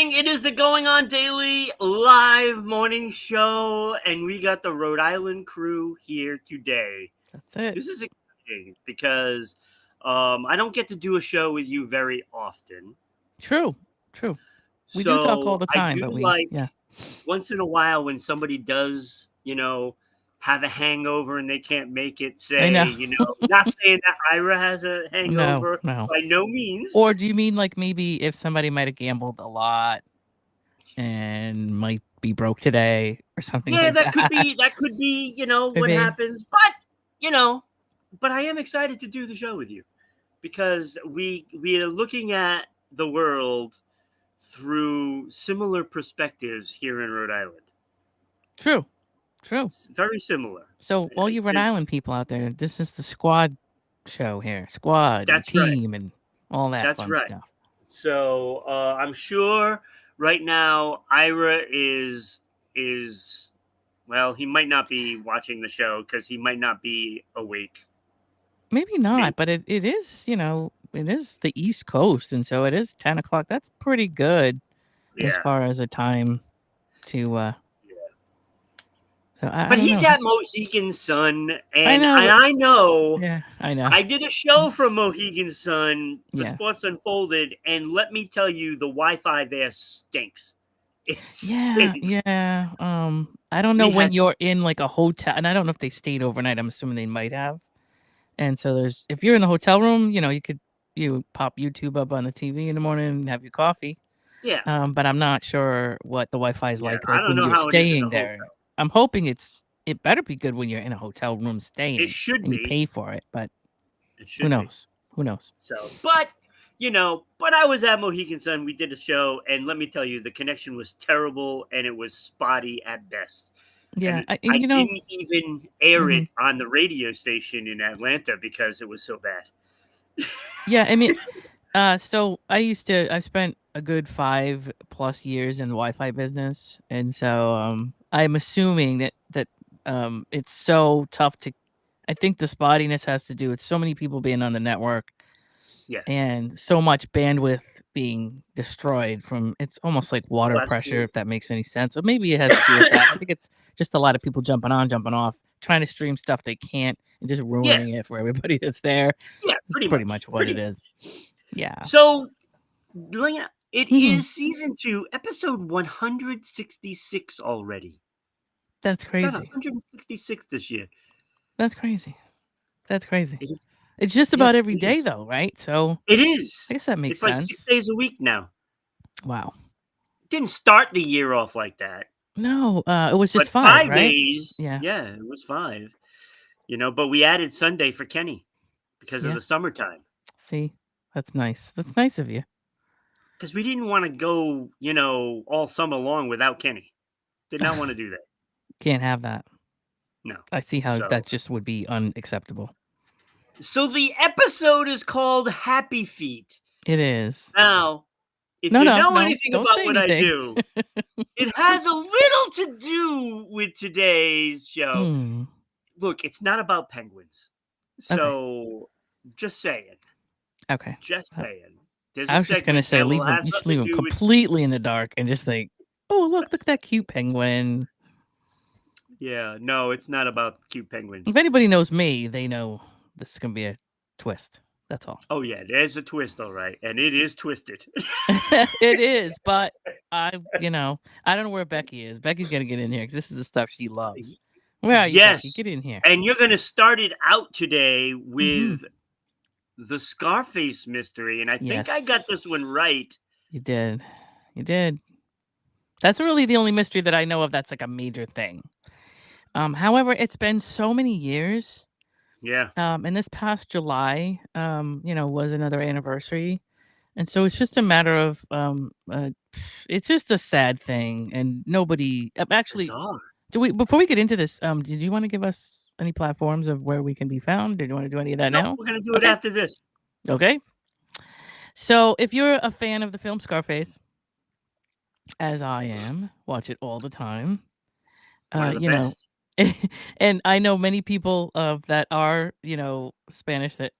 morning. It is the Going On Daily live morning show, and we got the Rhode Island crew here today. That's it. This is exciting because I don't get to do a show with you very often. True. We So do talk all the time, I do but once in a while when somebody does, have a hangover and they can't make it, I know. not saying that Ira has a hangover, No. by no means. Or do you mean like maybe if somebody might have gambled a lot and might be broke today or something like that? That could be, what happens. But I am excited to do the show with you because we are looking at the world through similar perspectives here in Rhode Island. True. Very similar. So all you Rhode Island people out there, this is the squad show here. Squad and team and all that fun stuff. So I'm sure right now Ira is well, he might not be watching the show because he might not be awake. Maybe not, but it is, it is the East Coast, and so it is 10 o'clock. That's pretty good as far as a time to So but he's at Mohegan Sun, and I know. Yeah, I know. I did a show from Mohegan Sun for Sports Unfolded, and let me tell you, the Wi-Fi there stinks. It stinks. Yeah. I don't know when you're in like a hotel, and I don't know if they stayed overnight. I'm assuming they might have. And so if you're in the hotel room, you pop YouTube up on the TV in the morning and have your coffee. Yeah. But I'm not sure what the Wi-Fi is like I don't when know you're how staying it is there. I'm hoping it better be good when you're in a hotel room staying. It should and be. You pay for it, but it should who knows? Who knows? So, but I was at Mohegan Sun. We did a show, and let me tell you, the connection was terrible, and it was spotty at best. Yeah, I didn't even air it on the radio station in Atlanta because it was so bad. Yeah, I mean, so I spent a good 5+ years in the Wi-Fi business, and so I'm assuming that it's so tough to. I think the spottiness has to do with so many people being on the network, and so much bandwidth being destroyed from. It's almost like water pressure, if that makes any sense. So maybe it has to do with that. I think it's just a lot of people jumping on, jumping off, trying to stream stuff they can't, and just ruining it for everybody that's there. Yeah, pretty much what it is. Yeah. So, Lana, it is season 2, episode 166 already. That's crazy. 166 this year. That's crazy. It's just about every day, though, right? So it is. I guess that makes sense. It's like 6 days a week now. Wow. Didn't start the year off like that. No, it was just 5 right? days. Yeah, it was 5. But we added Sunday for Kenny because of the summertime. See, that's nice. That's nice of you. Because we didn't want to go, all summer long without Kenny. Did not want to do that. Can't have that. No. I see how that just would be unacceptable. So the episode is called Happy Feet. It is. Now, if you know anything about what I do, it has a little to do with today's show. Look, it's not about penguins. So, just saying. Okay. Just saying. I was just going to say, you should leave them completely in the dark and just think, oh, look at that cute penguin. Yeah, no, it's not about cute penguins. If anybody knows me, they know this is going to be a twist. That's all. Oh, yeah, there's a twist, all right. And it is twisted. It is, but I don't know where Becky is. Becky's going to get in here because this is the stuff she loves. Where are you, Becky? Get in here. And you're going to start it out today with the Scarface mystery. And I think I got this one right. You did. That's really the only mystery that I know of that's like a major thing. However, it's been so many years. Yeah. And this past July, was another anniversary. And so it's just a matter of, it's just a sad thing. And nobody, actually, before we get into this, did you want to give us any platforms of where we can be found? Did you want to do any of that now? We're going to do it after this. Okay. So if you're a fan of the film Scarface, as I am, watch it all the time. And I know many people that are, Spanish that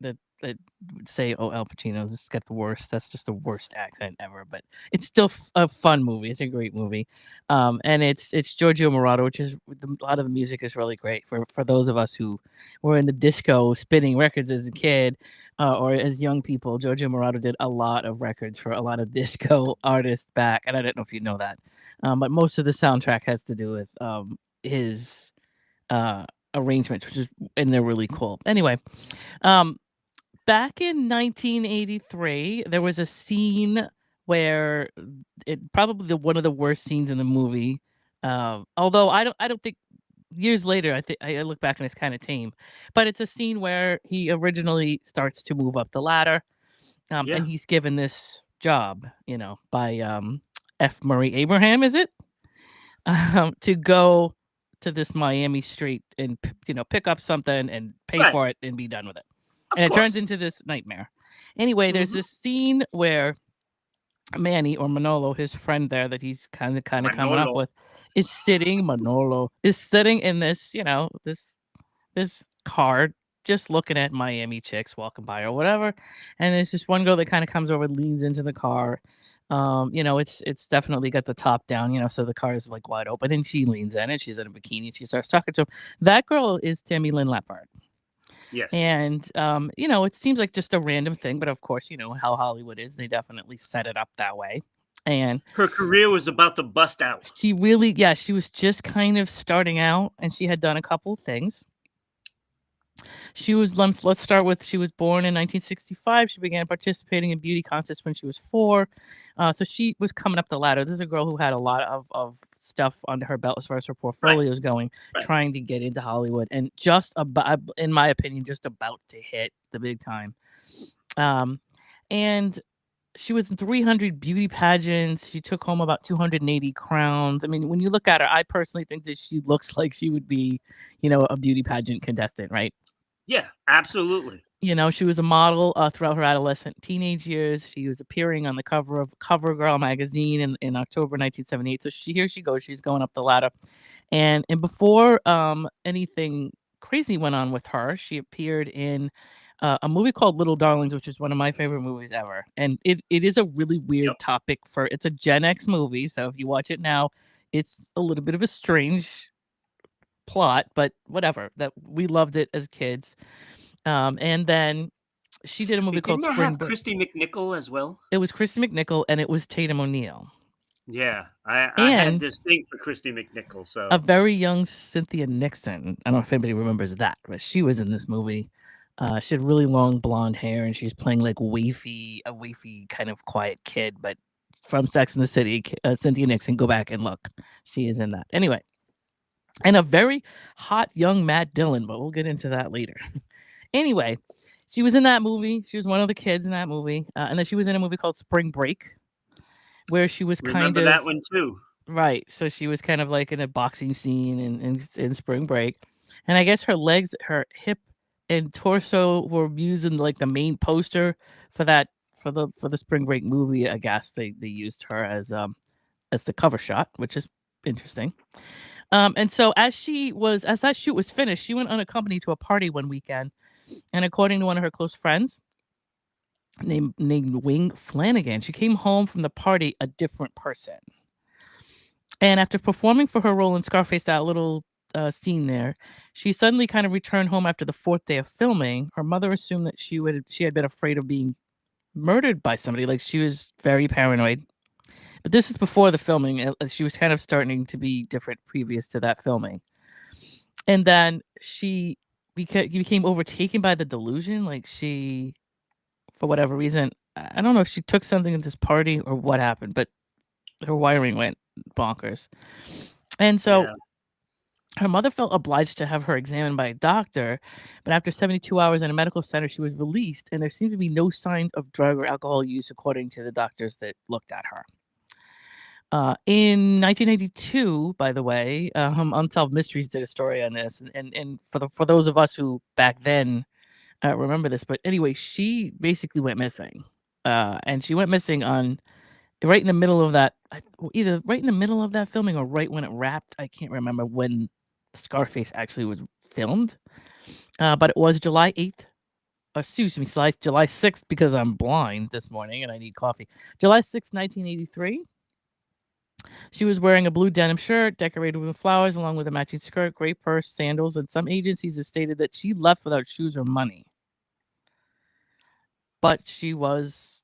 that would say, "Oh, Al Pacino's just got the worst." That's just the worst accent ever. But it's still a fun movie. It's a great movie, and it's Giorgio Moroder, which is a lot of the music is really great for those of us who were in the disco spinning records as a kid or as young people. Giorgio Moroder did a lot of records for a lot of disco artists back, and I don't know if you know that, but most of the soundtrack has to do with his arrangements, which is and they're really cool. Anyway, um, back in 1983, there was a scene where it probably one of the worst scenes in the movie. Although I don't think years later I think I look back and it's kind of tame, but it's a scene where he originally starts to move up the ladder, Yeah. and he's given this job, by F. Murray Abraham, is it? To go to this Miami street and pick up something and pay Right. for it and be done with it. Of And it turns course. into this nightmare. Anyway, there's Mhm. this scene where Manny or Manolo, his friend there that he's kind of coming up Manolo. with, Manolo is sitting in this, this car just looking at Miami chicks walking by or whatever. And there's this one girl that kind of comes over, leans into the car. It's definitely got the top down, so the car is like wide open, and she leans in and she's in a bikini and she starts talking to him. That girl is Tammy Lynn Leppard. Yes. And it seems like just a random thing, but of course, you know how Hollywood is. They definitely set it up that way. And Her career was about to bust out. she was just kind of starting out, and she had done a couple of things. Let's start with, she was born in 1965. She began participating in beauty contests when she was 4. So she was coming up the ladder. This is a girl who had a lot of stuff under her belt as far as her portfolios going, Right. trying to get into Hollywood, and just about, in my opinion, just about to hit the big time. And she was in 300 beauty pageants. She took home about 280 crowns. I mean, when you look at her, I personally think that she looks like she would be, a beauty pageant contestant, right? Yeah, absolutely. She was a model throughout her adolescent teenage years. She was appearing on the cover of CoverGirl magazine in October 1978. So here she goes. She's going up the ladder. And before anything crazy went on with her, she appeared in a movie called Little Darlings, which is one of my favorite movies ever. And it is a really weird topic it's a Gen X movie. So if you watch it now, it's a little bit of a strange plot, but whatever, that we loved it as kids. And then she did a movie called Didn't it Spring have Break. Christy McNichol as well? It was Christy McNichol and it was Tatum O'Neal. Yeah, I had this thing for Christy McNichol. So a very young Cynthia Nixon. I don't know if anybody remembers that, but she was in this movie. She had really long blonde hair, and she was playing like a wafy kind of quiet kid. But from Sex and the City, Cynthia Nixon. Go back and look; she is in that. Anyway, and a very hot young Matt Dillon, but we'll get into that later. Anyway, she was in that movie. She was one of the kids in that movie, and then she was in a movie called Spring Break, where she was remember that one too. Right. So she was kind of like in a boxing scene in Spring Break. And I guess her legs, her hip and torso were used in like the main poster for the Spring Break movie. I guess they used her as the cover shot, which is interesting. And so as that shoot was finished, she went unaccompanied to a party one weekend. And according to one of her close friends named Wing Flanagan, she came home from the party a different person. And after performing for her role in Scarface, that little scene there, she suddenly kind of returned home after the 4th day of filming. Her mother assumed that she had been afraid of being murdered by somebody. Like, she was very paranoid. But this is before the filming. She was kind of starting to be different previous to that filming. And then she became overtaken by the delusion. Like, she, for whatever reason, I don't know if she took something at this party or what happened, but her wiring went bonkers. And so her mother felt obliged to have her examined by a doctor, but after 72 hours in a medical center, she was released, and there seemed to be no signs of drug or alcohol use, according to the doctors that looked at her. In 1992, by the way, Unsolved Mysteries did a story on this, and for those of us who back then remember this, but anyway, she basically went missing, and she went missing on right in the middle of that, either right in the middle of that filming or right when it wrapped. I can't remember when Scarface actually was filmed, but it was July 8th, excuse me, July 6th, because I'm blind this morning and I need coffee. July 6th, 1983. She was wearing a blue denim shirt decorated with flowers along with a matching skirt, gray purse, sandals, and some agencies have stated that she left without shoes or money. But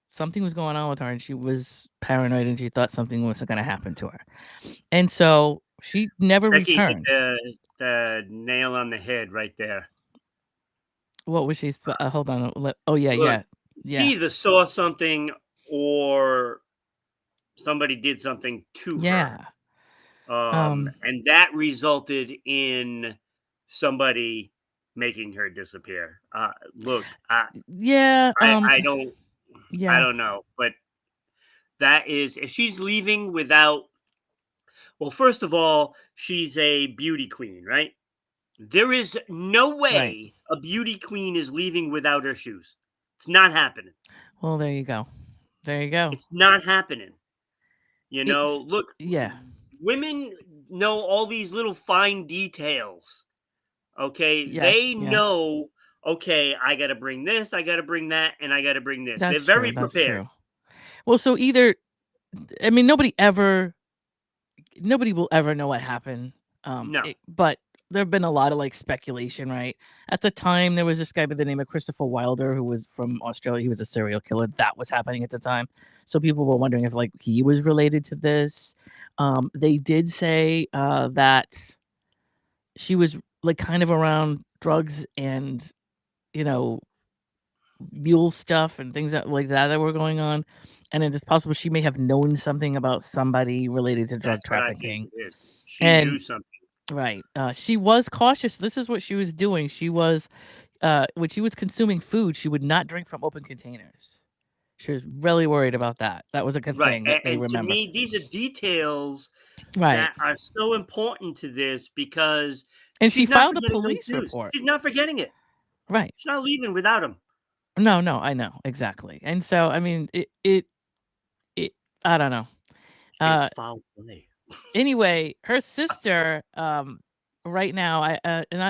something was going on with her and she was paranoid and she thought something was going to happen to her. And so she never Becky hit returned. the nail on the head right there. What was she? Hold on. Oh, yeah, Look, yeah. She either saw something or somebody did something to Yeah. her. And that resulted in somebody making her disappear. Look, yeah. I don't Yeah. I don't know, but that is if she's leaving without. Well, first of all, she's a beauty queen, right? There is no way Right. a beauty queen is leaving without her shoes. It's not happening. Well, there you go. There you go. It's not happening. You know, It's look, yeah. women know all these little fine details. Okay, Yes. they Yeah. know. Okay, I got to bring this, I got to bring that, and I got to bring this. They're That's true. very That's prepared. true. Well, so either, I mean, nobody will ever know what happened. No, But there have been a lot of like speculation, right? At the time, there was this guy by the name of Christopher Wilder who was from Australia. He was a serial killer. That was happening at the time. So people were wondering if like he was related to this. They did say that she was like kind of around drugs and, you know, mule stuff and things like that were going on. And it is possible she may have known something about somebody related to drug that's what I think trafficking. it is. She knew And something. right, she was cautious. This is what she was doing. She was, when she was consuming food, she would not drink from open containers. She was really worried about that. That was a good Right. thing that they And to remember. me, these are details Right. that are so important to this because And she she's not filed a forgetting those police shoes. report. She's not forgetting it. Right. She's not leaving without them. No, I know exactly. And so, I mean, it I don't know. It's foul play. Anyway, her sister, right now,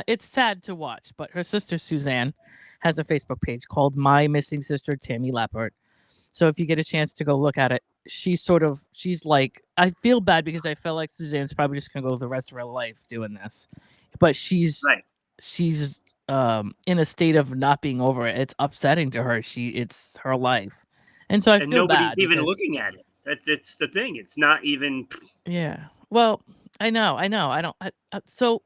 it's sad to watch, but her sister Suzanne has a Facebook page called My Missing Sister Tammy Lappert. So if you get a chance to go look at it, she's like, I feel bad because I feel like Suzanne's probably just gonna go the rest of her life doing this, but she's Right. In a state of not being over it. It's upsetting to her. It's her life, and so I And feel nobody's bad even because looking at it. It's the thing. It's not even. yeah. Well, I know. I don't. So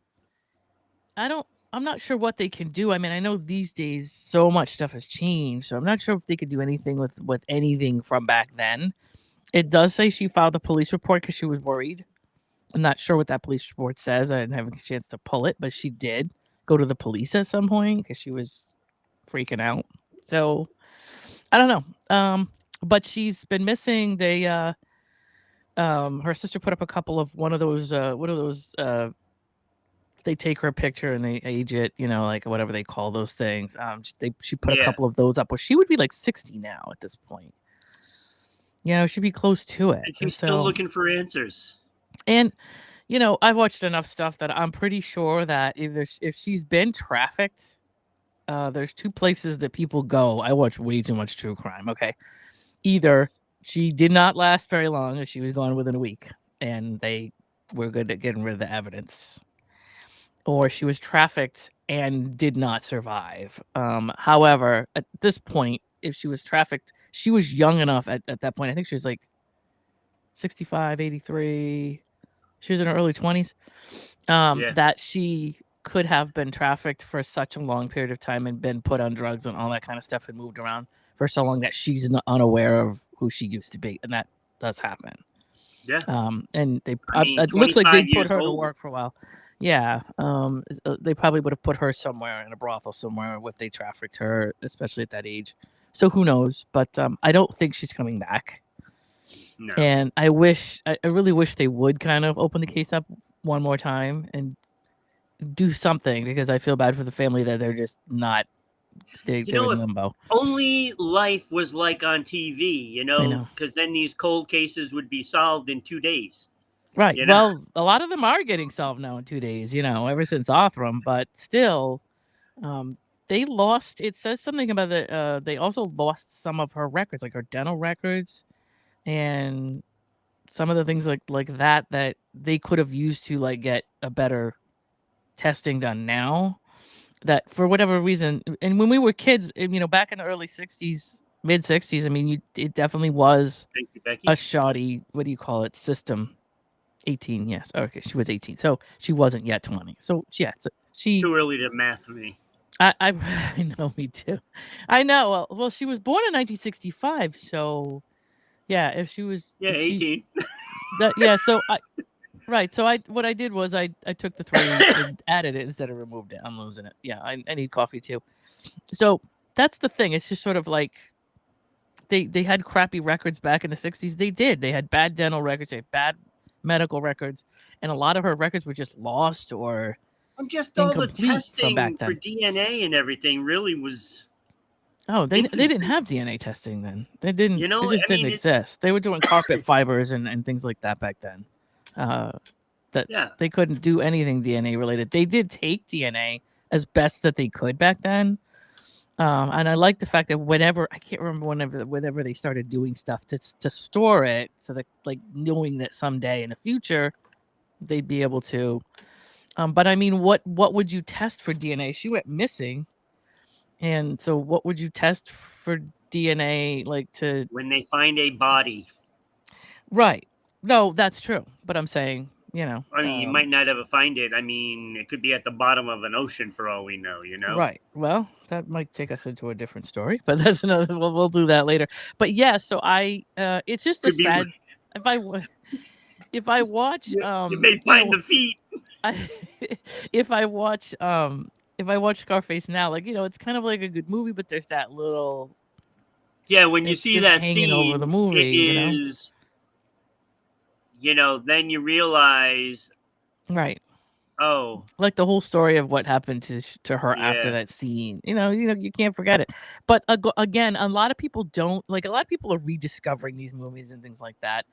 I'm not sure what they can do. I mean, I know these days so much stuff has changed, so I'm not sure if they could do anything with anything from back then. It does say she filed a police report because she was worried. I'm not sure what that police report says. I didn't have a chance to pull it, but she did go to the police at some point because she was freaking out. So I don't know. But she's been missing. Her sister put up a couple of one of those they take her picture and they age it, like whatever they call those things. She put a couple of those up. Well, she would be like 60 now at this point. She'd be close to it. And she's still looking for answers. And I've watched enough stuff that I'm pretty sure that if she's been trafficked, there's two places that people go. I watch way too much true crime. Okay, either she did not last very long, or she was gone within a week, and they were good at getting rid of the evidence, or she was trafficked and did not survive. However, at this point, if she was trafficked, she was young enough at that point. I think she was like 65, 83. She was in her early 20s. That she could have been trafficked for such a long period of time and been put on drugs and all that kind of stuff and moved around for so long that she's unaware of who she used to be, and that does happen. Yeah. And it looks like they put her to work for a while. Yeah. They probably would have put her somewhere in a brothel somewhere if they trafficked her, especially at that age. So who knows? But I don't think she's coming back. No. And I really wish they would kind of open the case up one more time and do something, because I feel bad for the family that they're just not. They're in limbo. Only life was like on TV, because then these cold cases would be solved in 2 days. Right. Well, a lot of them are getting solved now in 2 days, ever since Othram, but still, they lost. It says something about the. They also lost some of her records, like her dental records, and some of the things like that they could have used to like get a better testing done now. That for whatever reason, and when we were kids, back in the early '60s, mid '60s, I mean, it definitely was Thank you, Becky. a shoddy. What do you call it? System. 18, yes. Okay, she was 18, so she wasn't yet 20. So yeah, she. Too early to math me. I know, me too. I know. Well, she was born in 1965, so yeah. If she was, 18. Yeah. So right. So what I did was I took the 3 and added it instead of removed it. I'm losing it. Yeah, I need coffee too. So that's the thing. It's just sort of like they had crappy records back in the '60s. They did. They had bad dental records. They had bad medical records, and a lot of her records were just lost or just all the testing back then. for DNA and everything really was. Oh, they didn't have DNA testing then. They didn't. You know, it just didn't exist. They were doing carpet fibers and things like that back then. They couldn't do anything DNA related. They did take DNA as best that they could back then. And I like the fact that I can't remember whenever they started doing stuff to store it, so that like knowing that someday in the future they'd be able to. But I mean, what would you test for DNA? She went missing, and so what would you test for DNA like to when they find a body? Right. No, that's true. But I'm saying, I mean, you might not ever find it. I mean, it could be at the bottom of an ocean for all we know, Right. Well, that might take us into a different story, but that's another. We'll do that later. But yeah, so it's just a sad. If I watch, you may find the feet. If I watch Scarface now, like it's kind of like a good movie, but there's that little. Yeah, when you see that hanging scene over the movie, it is. Then you realize, right? Oh, like the whole story of what happened to her after that scene. You can't forget it. But again, a lot of people don't like. A lot of people are rediscovering these movies and things like that.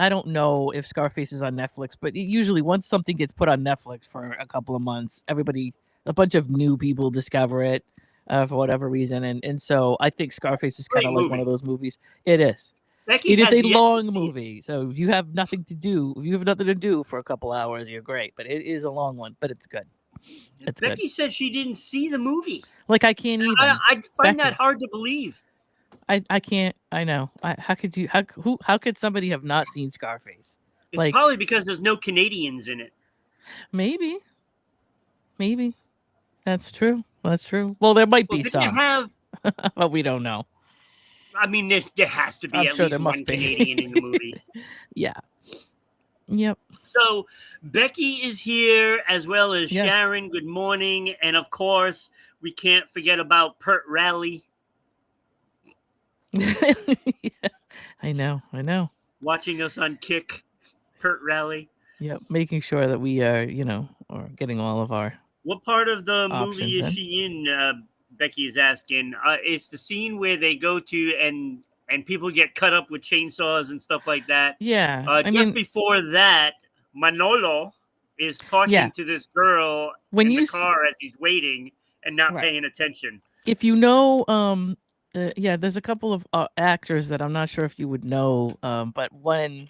I don't know if Scarface is on Netflix, but usually once something gets put on Netflix for a couple of months, a bunch of new people discover it for whatever reason, and so I think Scarface is kind of like one of those movies. It is. It is a long movie, so if you have nothing to do for a couple hours, you're great. But it is a long one, but it's good. Becky said she didn't see the movie. Like I can't even. I find that hard to believe. I can't. I know. How could you? How could somebody have not seen Scarface? It's probably because there's no Canadians in it. Maybe. That's true. Well, there might be some. But we don't know. I mean, there has to be at least one Canadian in the movie. Yeah. Yep. So Becky is here as well as Sharon. Good morning. And of course, we can't forget about Pert Rally. Yeah, I know. Watching us on Kick, Pert Rally. Yep, making sure that we are, are getting all of our. What part of the movie is she in? Becky is asking. It's the scene where they go to and people get cut up with chainsaws and stuff like that. Yeah. Before that, Manolo is talking to this girl in the car as he's waiting and not paying attention. If there's a couple of actors that I'm not sure if you would know, but when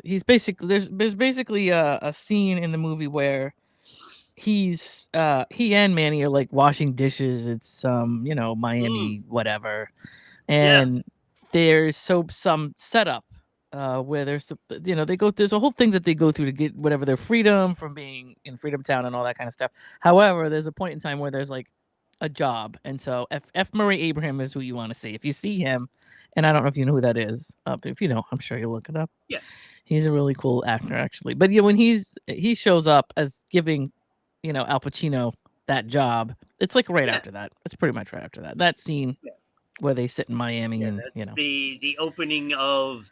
he's basically there's basically a scene in the movie where he and Manny are like washing dishes. It's Miami whatever, and there's some setup where there's they go. There's a whole thing that they go through to get whatever their freedom from being in Freedom Town and all that kind of stuff. However, there's a point in time where there's like a job, and so F. Murray Abraham is who you want to see. If you see him, and I don't know if you know who that is, but if you know, I'm sure you'll look it up. Yeah, he's a really cool actor actually. But when he shows up as giving Al Pacino that job, it's like right after that. It's pretty much right after that scene where they sit in Miami and that's the opening of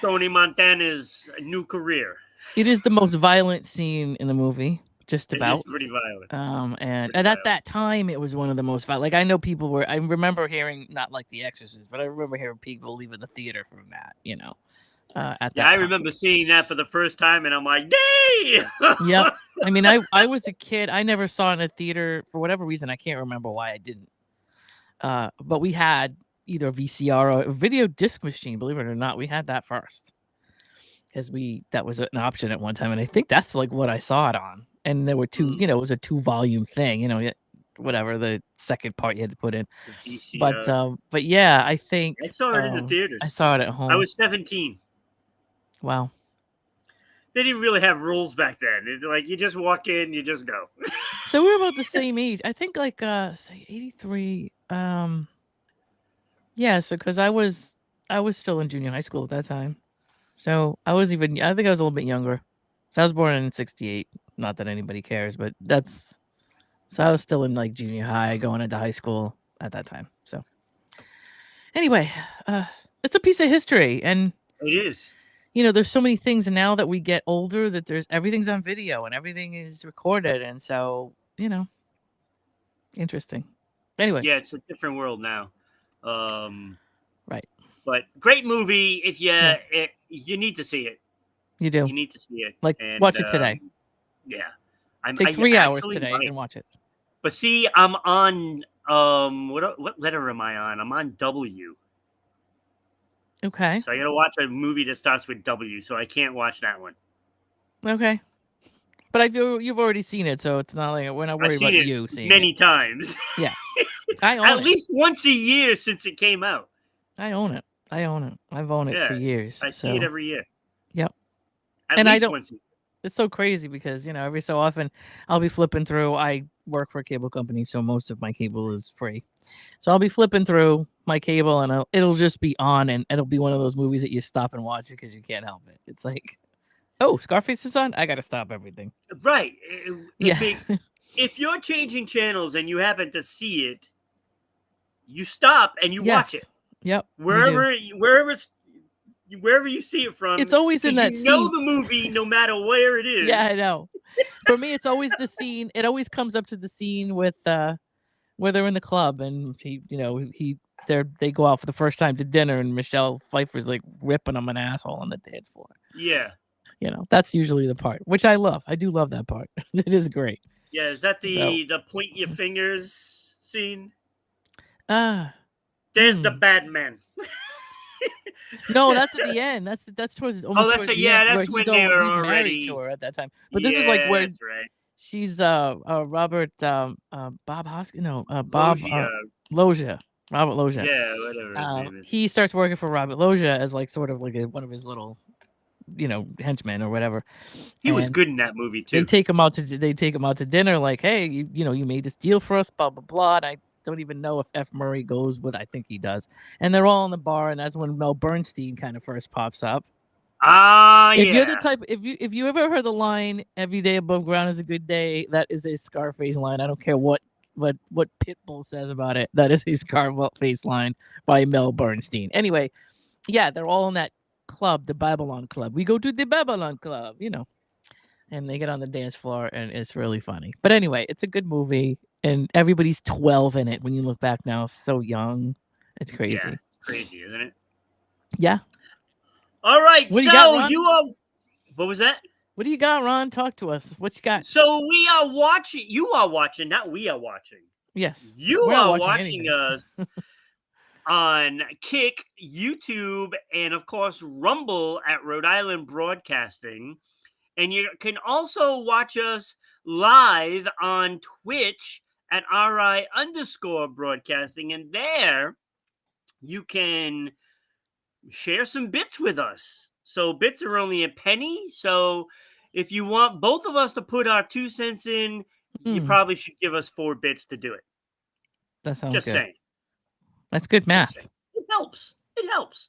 Tony Montana's new career. It is the most violent scene in the movie, just about. It is pretty violent. And at that time it was one of the most violent. Like I know I remember hearing, not like The Exorcist, but I remember hearing people leaving the theater from that, at Yeah, that I time. remember seeing that for the first time, and I'm like, "Dang!" Yep. I mean, I was a kid. I never saw it in a theater for whatever reason. I can't remember why I didn't. But we had either a VCR or a video disc machine. Believe it or not, we had that first because that was an option at one time, and I think that's like what I saw it on. And there were two. You know, it was a 2-volume thing. You know, whatever the second part you had to put in. The VCR. But yeah, I think I saw it in the theaters. I saw it at home. I was 17. Wow. They didn't really have rules back then. It's like you just walk in, you just go. So we were about the same age. I think like say 83. Yeah, so because I was still in junior high school at that time. So I think I was a little bit younger. So I was born in 68. Not that anybody cares, but so I was still in like junior high going into high school at that time. So anyway, it's a piece of history, and It is. you know, there's so many things now that we get older that everything's on video and everything is recorded, and so you know, interesting. Anyway, Yeah, it's a different world now. Right. But great movie. If you need to see it. You do. You need to see it. Like, And, watch it today. Yeah. Take 3 hours today and watch it. But see, I'm on what letter am I on? I'm on W. Okay. So I gotta watch a movie that starts with W, so I can't watch that one. Okay. But you've already seen it, so it's not like we're not worried about you seeing many it. times. Yeah. I own At it. least once a year since it came out. I own it. I've owned it for years. I see it every year. Yep. At least once a year. It's so crazy because, you know, every so often I'll be flipping through. I work for a cable company, so most of my cable is free. So I'll be flipping through my cable and it'll just be on, and it'll be one of those movies that you stop and watch because you can't help it. It's like, oh, Scarface is on? I got to stop everything. Right. Yeah. If you're changing channels and you happen to see it, you stop and you watch it. Yep. Wherever you see it from, it's always in that you scene. know the movie no matter where it is. Yeah, I know. For me, it's always the scene. It always comes up to the scene with where they're in the club and they go out for the first time to dinner and Michelle Pfeiffer's like ripping him an asshole on the dance floor. Yeah. You know, that's usually the part, which I love. I do love that part. It is great. Yeah, is that the point your fingers scene? There's the bad man. No, that's at the end. That's towards almost towards the end. That's when they were already married to her at that time. But this is like where she's Robert Bob Hoskins. No, Bob Loggia. Robert Loggia. Yeah, whatever his name is. He starts working for Robert Loggia as like sort of like one of his little, you know, henchmen or whatever. He was good in that movie too. They take him out to dinner, like, hey, you know, you made this deal for us, blah blah blah. And I don't even know if F. Murray goes with. I think he does. And they're all in the bar, and that's when Mel Bernstein kind of first pops up. If you're the type, if you ever heard the line "Every day above ground is a good day," that is a Scarface line. I don't care what Pitbull says about it. That is a Scarface line by Mel Bernstein. Anyway, yeah, they're all in that club, the Babylon Club. We go to the Babylon Club, you know, and they get on the dance floor, and it's really funny. But anyway, it's a good movie, and everybody's 12 in it. When you look back now, so young, it's crazy. Yeah, crazy, isn't it? Yeah. All right, what what was that? What do you got, Ron? Talk to us. What you got? So we are watching. You are watching, not we are watching. Yes. You are watching us on Kick, YouTube, and of course Rumble at Rhode Island Broadcasting. And you can also watch us live on Twitch at RI_broadcasting. And there you can share some bits with us. So bits are only a penny. So if you want both of us to put our 2 cents in, you probably should give us 4 bits to do it. That sounds Just good. saying. That's good math. It helps. It helps.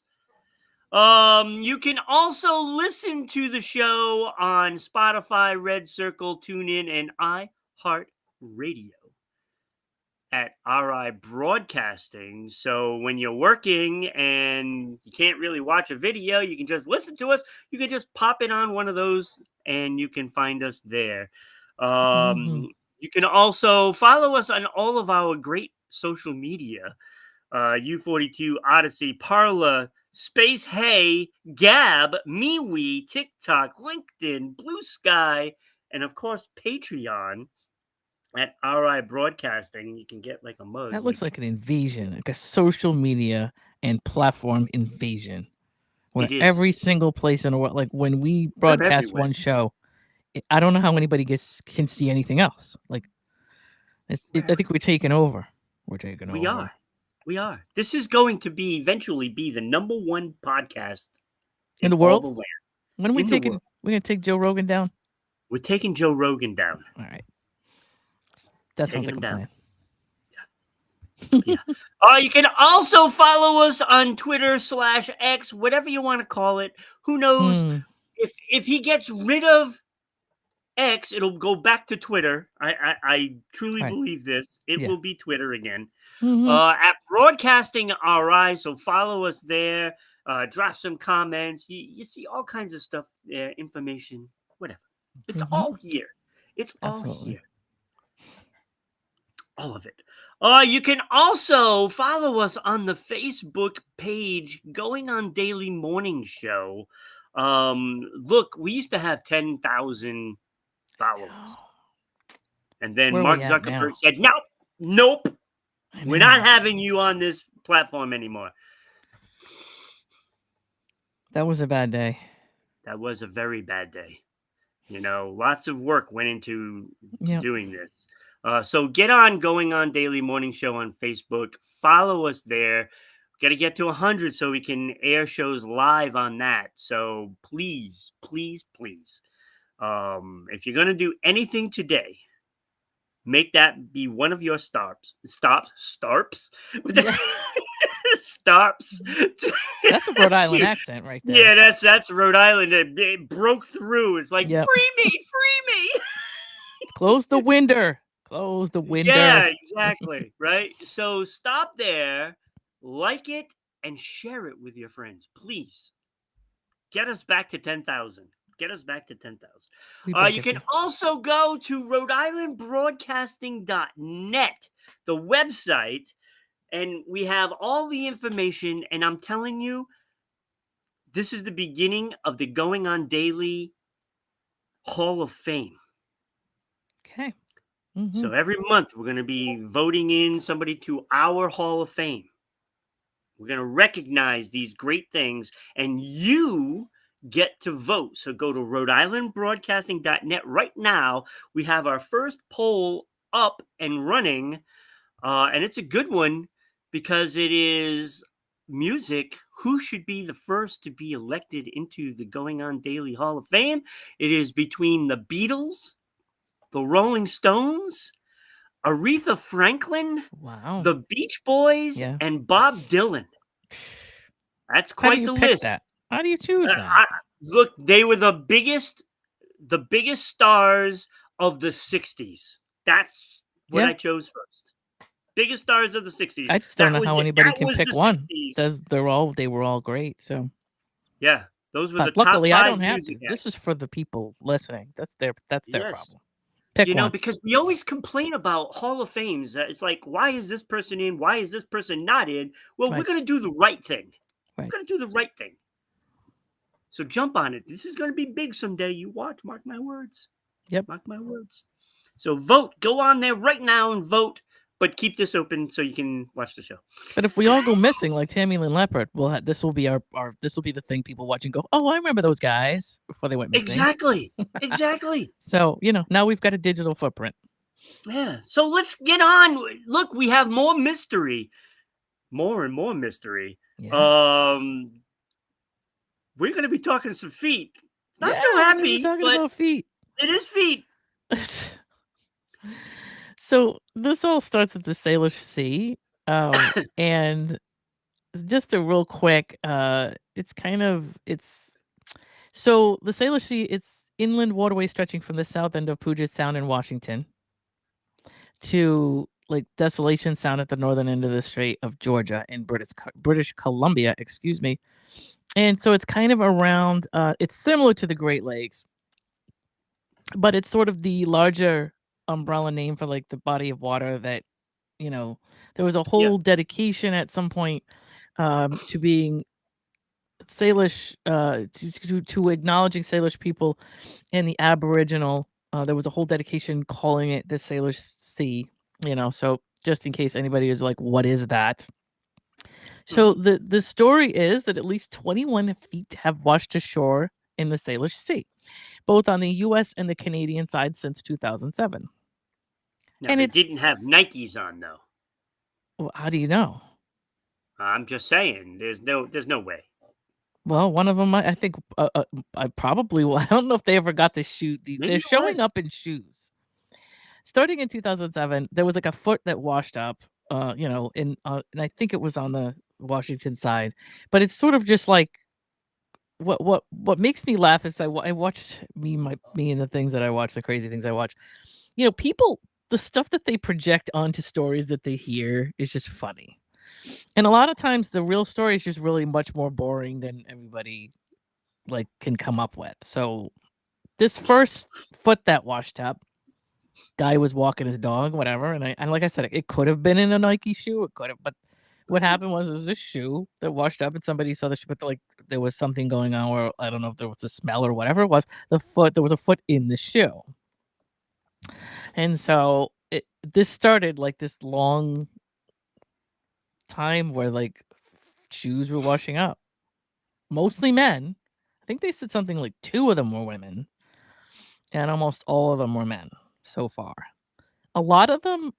You can also listen to the show on Spotify, Red Circle, TuneIn, and iHeartRadio at RI Broadcasting. So when you're working and you can't really watch a video, you can just listen to us. You can just pop it on one of those and you can find us there. You can also follow us on all of our great social media. U42, Odyssey, Parler, Space Hey, Gab, MeWe, TikTok, LinkedIn, Blue Sky, and of course Patreon at RIBroadcasting. You can get like a mug. That looks like an invasion, like a social media and platform invasion, where it is. every single place in the world, like when we We're broadcast everywhere. one show, I don't know how anybody can see anything else. Like, I think we're taking over. We're taking We over. are. We are. This is going to be eventually be the #1 podcast In the all world? the land. When are we In the taking? world. We're gonna take Joe Rogan down. We're taking Joe Rogan down. All right. That sounds like a plan. Yeah. You can also follow us on Twitter /X, whatever you want to call it. Who knows? If he gets rid of X, it'll go back to Twitter. I truly believe this. It will be Twitter again. At Broadcasting RI, so follow us there. Drop some comments. You see all kinds of stuff there, information, whatever. It's all here. It's all here. All of it. You can also follow us on the Facebook page, Going On Daily Morning Show. Look, we used to have 10,000 followers. And then Mark Zuckerberg said, nope, we're not having you on this platform anymore. That was a bad day. That was a very bad day. You know, lots of work went into doing this. So get on Going On Daily Morning Show on Facebook. Follow us there. Got to get to 100 so we can air shows live on that. So please, please, please. If you're going to do anything today, make that be one of your stops. Stops? Yeah. Stops. That's a Rhode Island accent right there. Yeah, that's Rhode Island. It broke through. It's like, free me. Close the window. Close the window. Yeah, exactly. Right. So stop there, like it, and share it with your friends. Please get us back to 10,000. Get us back to 10,000. You can also go to RhodeIslandBroadcasting.net, the website, and we have all the information. And I'm telling you, this is the beginning of the Going On Daily Hall of Fame. Okay. So every month we're going to be voting in somebody to our Hall of Fame. We're going to recognize these great things, and you get to vote. So go to RhodeIslandBroadcasting.net right now. We have our first poll up and running, and it's a good one because it is music. Who should be the first to be elected into the Going On Daily Hall of Fame? It is between the Beatles, the Rolling Stones, Aretha Franklin, the Beach Boys, and Bob Dylan. That's quite the list. How do you choose that? Look, they were the biggest stars of the 60s. That's what I chose first. Biggest stars of the 60s. I just don't know how anybody can pick one. They were all great. So yeah, those were the luckily top 5 I don't have to. acts. This is for the people listening. That's their problem. Pick one. Because we always complain about Hall of Fames. It's like, why is this person in? Why is this person not in? Well, we're going to do the right thing. We're going to do the right thing. So jump on it. This is going to be big someday. You watch. Mark my words. Yep. Mark my words. So vote. Go on there right now and vote. But keep this open so you can watch the show. But if we all go missing like Tammy Lynn Leopard, this will be this will be the thing people watch and go, oh, I remember those guys before they went missing. Exactly. So, now we've got a digital footprint. Yeah. So let's get on. Look, we have more mystery. More and more mystery. Yeah. We're going to be talking some feet. Not so happy. Talking about feet. It is feet. So this all starts at the Salish Sea, and just a real quick, so the Salish Sea, it's inland waterway stretching from the south end of Puget Sound in Washington to like Desolation Sound at the northern end of the Strait of Georgia in British Columbia, excuse me. And so it's kind of around, it's similar to the Great Lakes, but it's sort of the larger umbrella name for like the body of water that, there was a whole dedication at some point to being Salish to acknowledging Salish people and the Aboriginal. There was a whole dedication calling it the Salish Sea. So just in case anybody is like, what is that? So the story is that at least 21 feet have washed ashore in the Salish Sea, both on the U.S. and the Canadian side since 2007. Now, And they it's didn't have Nikes on, though. well, how do you know? I'm just saying, there's no way. Well, one of them, I think, I probably will. I don't know if they ever got to shoot. Maybe They're it showing was. up in shoes. Starting in 2007, there was like a foot that washed up, and I think it was on the Washington side, but it's sort of just like what makes me laugh is I watched me and the things that I watch, the crazy things I watch. People, the stuff that they project onto stories that they hear is just funny. And a lot of times the real story is just really much more boring than everybody like can come up with. So this first foot that washed up, guy was walking his dog, whatever, and like I said, it could have been in a Nike shoe, it could have, but what happened was it was a shoe that washed up, and somebody saw the shoe, but like there was something going on where I don't know if there was a smell or whatever it was. There was a foot in the shoe, and so this started like this long time where like shoes were washing up, mostly men. I think they said something like 2 of them were women, and almost all of them were men so far. A lot of them,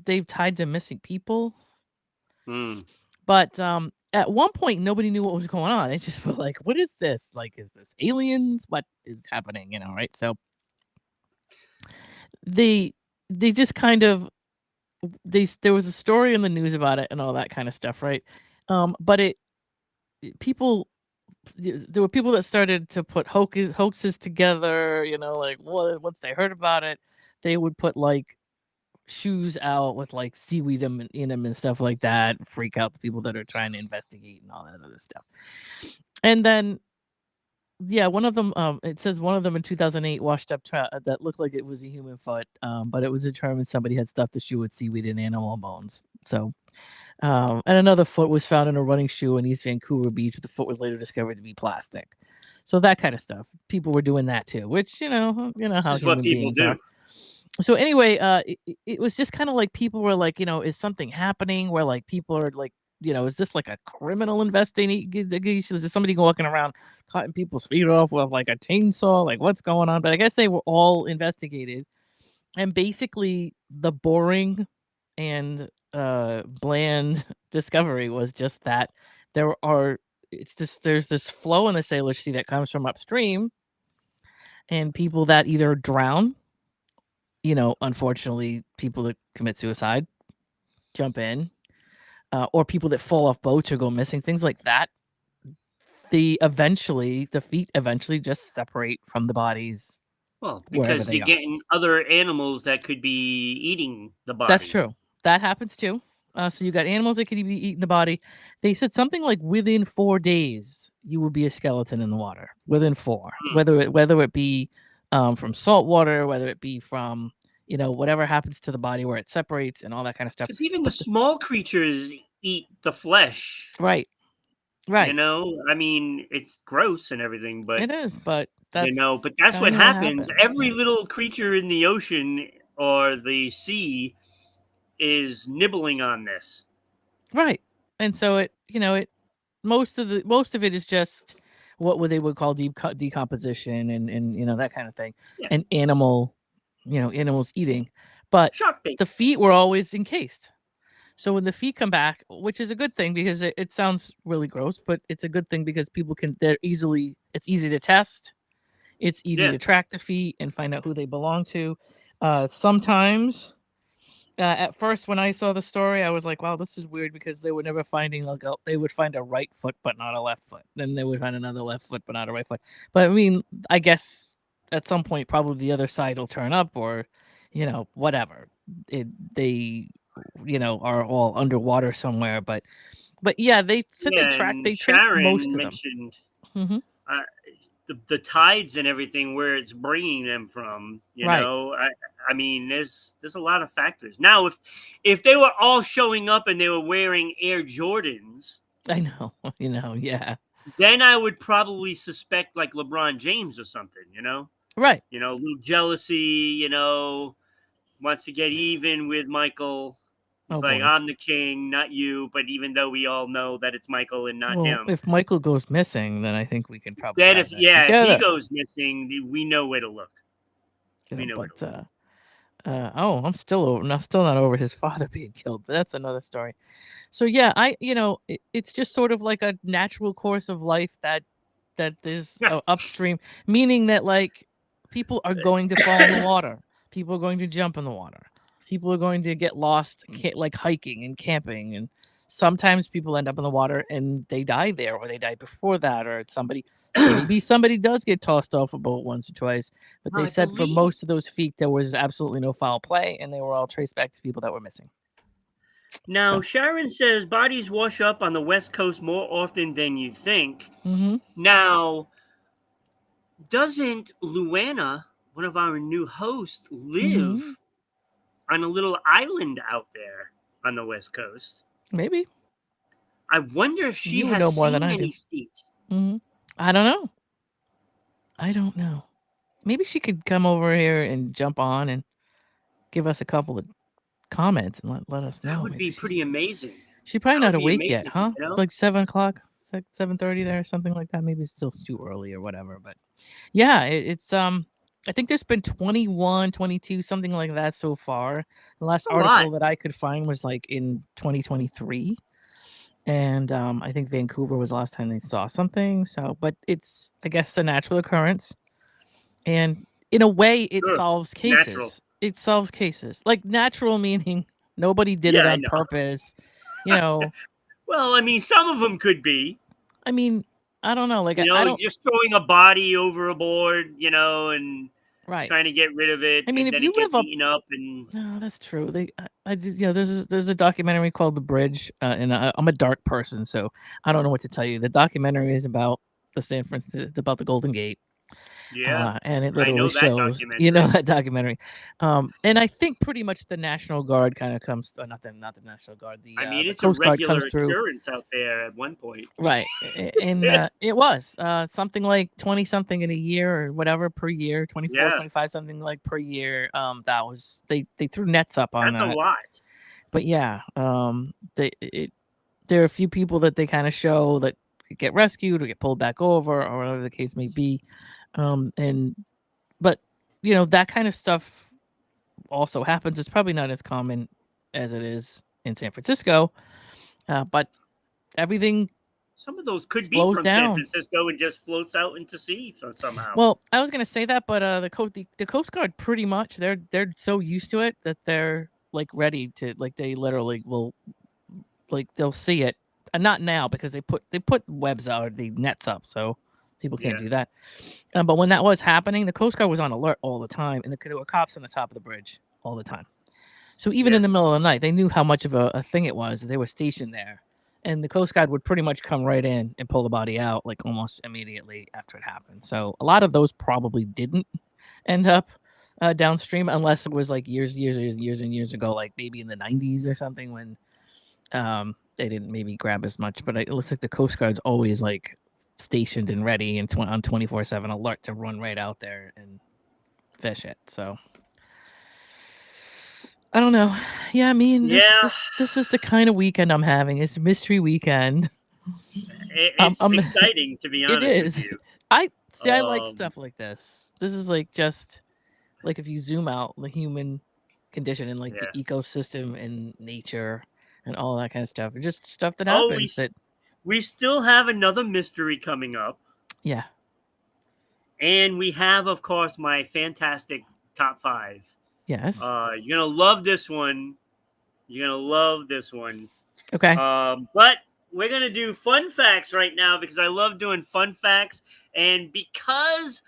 they've tied to missing people, Hmm. but, at one point, nobody knew what was going on. They just were like, "What is this? Like, is this aliens? What is happening?" Right? So they they just kind of there was a story in the news about it and all that kind of stuff, right? But people there were people that started to put hoaxes together, like once they heard about it, they would put like shoes out with like seaweed in them and stuff like that, freak out the people that are trying to investigate and all that other stuff. And then yeah, one of them it says one of them in 2008 washed up that looked like it was a human foot, but it was determined somebody had stuffed the shoe with seaweed and animal bones. So and another foot was found in a running shoe in East Vancouver Beach. The foot was later discovered to be plastic. So that kind of stuff. People were doing that too, which This how is what human people beings are. do. So anyway, it was just kind of like people were like, is something happening where like people are like, is this like a criminal investigation? Is there somebody walking around cutting people's feet off with like a chainsaw? Like what's going on? But I guess they were all investigated, and basically the boring and bland discovery was just that there's this flow in the Salish Sea that comes from upstream, and people that either drown, unfortunately, people that commit suicide jump in, or people that fall off boats or go missing, things like that. The feet eventually just separate from the bodies Well, wherever because they you're are. getting other animals that could be eating the That's body. true. That happens too. So you got animals that could be eating the body. They said something like within 4 days you will be a skeleton in the water. Within 4, Hmm. whether it be from salt water, whether it be from whatever happens to the body where it separates and all that kind of stuff. Because even the But small creatures eat the flesh. right, right, I mean, it's gross and everything, but it is. But that's but that's what kind of what happens. happens, Every right? little creature in the ocean or the sea is nibbling on this. Right. And so it most of it is just what they would call decomposition and that kind of thing, Yeah, and animals eating. But shark bait. the feet were always encased. So when the feet come back, which is a good thing because it sounds really gross, but it's a good thing because it's easy to test. It's easy Yeah. to track the feet and find out who they belong to. Sometimes at first, when I saw the story, I was like, "Wow, this is weird," because they were never finding they would find a right foot but not a left foot. Then they would find another left foot but not a right foot. But I mean, I guess at some point, probably the other side will turn up, or whatever. They are all underwater somewhere. But yeah, they said Yeah, and they traced most Sharon of them. mentioned Hmm. uh, the tides and everything where it's bringing them from. Right. I mean, there's a lot of factors. Now, if they were all showing up and they were wearing Air Jordans, I know, yeah. Then I would probably suspect like LeBron James or something, Right. a little jealousy, wants to get even with Michael. He's Oh like, boy. I'm the king, not you. But even though we all know that it's Michael and not Well, him, if Michael goes missing, then I think we can probably then tie if that if he together. goes missing, we know where to look. You know, We know where but to look. I'm still not over his father being killed. But that's another story. So yeah, it's just sort of like a natural course of life that there's upstream, meaning that like people are going to fall in the water, people are going to jump in the water, people are going to get lost, like hiking and camping, and sometimes people end up in the water and they die there, or they die before that, or maybe somebody does get tossed off a boat once or twice. But they said for most of those feet there was absolutely no foul play, and they were all traced back to people that were missing. Now, So. Sharon says bodies wash up on the West Coast more often than you think. Mm-hmm. Now, doesn't Luana, one of our new hosts, Mm-hmm. live on a little island out there on the West Coast? Maybe. I wonder if she You would has know more than seen I do. any feet. Mm-hmm. I don't know. Maybe she could come over here and jump on and give us a couple of comments and let us know. That would Maybe be pretty amazing. she's probably That not would be awake yet, amazing, huh? It's like 7:00, 7:30 there, something like that. Maybe it's still too early or whatever. But yeah, it's I think there's been 21, 22, something like that so far. The last article that I could find was like in 2023. And I think Vancouver was the last time they saw something. So, but it's, I guess, a natural occurrence. And in a way, it solves cases. Natural. It solves cases. Like natural meaning nobody did it Yeah, I on know. purpose. Well, I mean, some of them could be. I mean, I don't know. Like, I don't. Just throwing a body overboard, and Right. trying to get rid of it, I mean, and if then you it gets live up, eaten up, and no, that's true. There's a documentary called The Bridge, and I'm a dark person, so I don't know what to tell you. The documentary is about about the Golden Gate. yeah, and it I literally know that shows, documentary. that documentary. And I think pretty much the National Guard kind of comes, not the National Guard, I mean, the it's a Coast Guard regular comes through. occurrence out there at one point. Right. And it was something like 20 something in a year or whatever per year, 24, 25 something like per year. That was, they threw nets up on That's that. a lot. But yeah, there are a few people that they kind of show that get rescued or get pulled back over or whatever the case may be. But that kind of stuff also happens. It's probably not as common as it is in San Francisco, but everything. Some of those could be from down. San Francisco and just floats out into sea somehow. Well, I was gonna say that, but the Coast Guard pretty much they're so used to it that they're like ready to, like, they literally will, like, they'll see it, and not now because they put webs out or the nets up, so people can't do that. But when that was happening, the Coast Guard was on alert all the time, and there were cops on the top of the bridge all the time. So even in the middle of the night, they knew how much of a thing it was. They were stationed there, and the Coast Guard would pretty much come right in and pull the body out like almost immediately after it happened. So a lot of those probably didn't end up downstream, unless it was like years and years ago, like maybe in the 90s or something, when they didn't maybe grab as much. But it looks like the Coast Guard's always like stationed and ready and on 24/7 alert to run right out there and fish it. So I don't know. Yeah, I mean, this is the kind of weekend I'm having. It's a mystery weekend. It's exciting, to be honest with you. I like stuff like this. This is like just like if you zoom out the human condition and like the ecosystem and nature and all that kind of stuff. Just stuff that happens. We still have another mystery coming up. Yeah. And we have, of course, my fantastic top 5. Yes. You're going to love this one. Okay. But we're going to do fun facts right now because I love doing fun facts. And because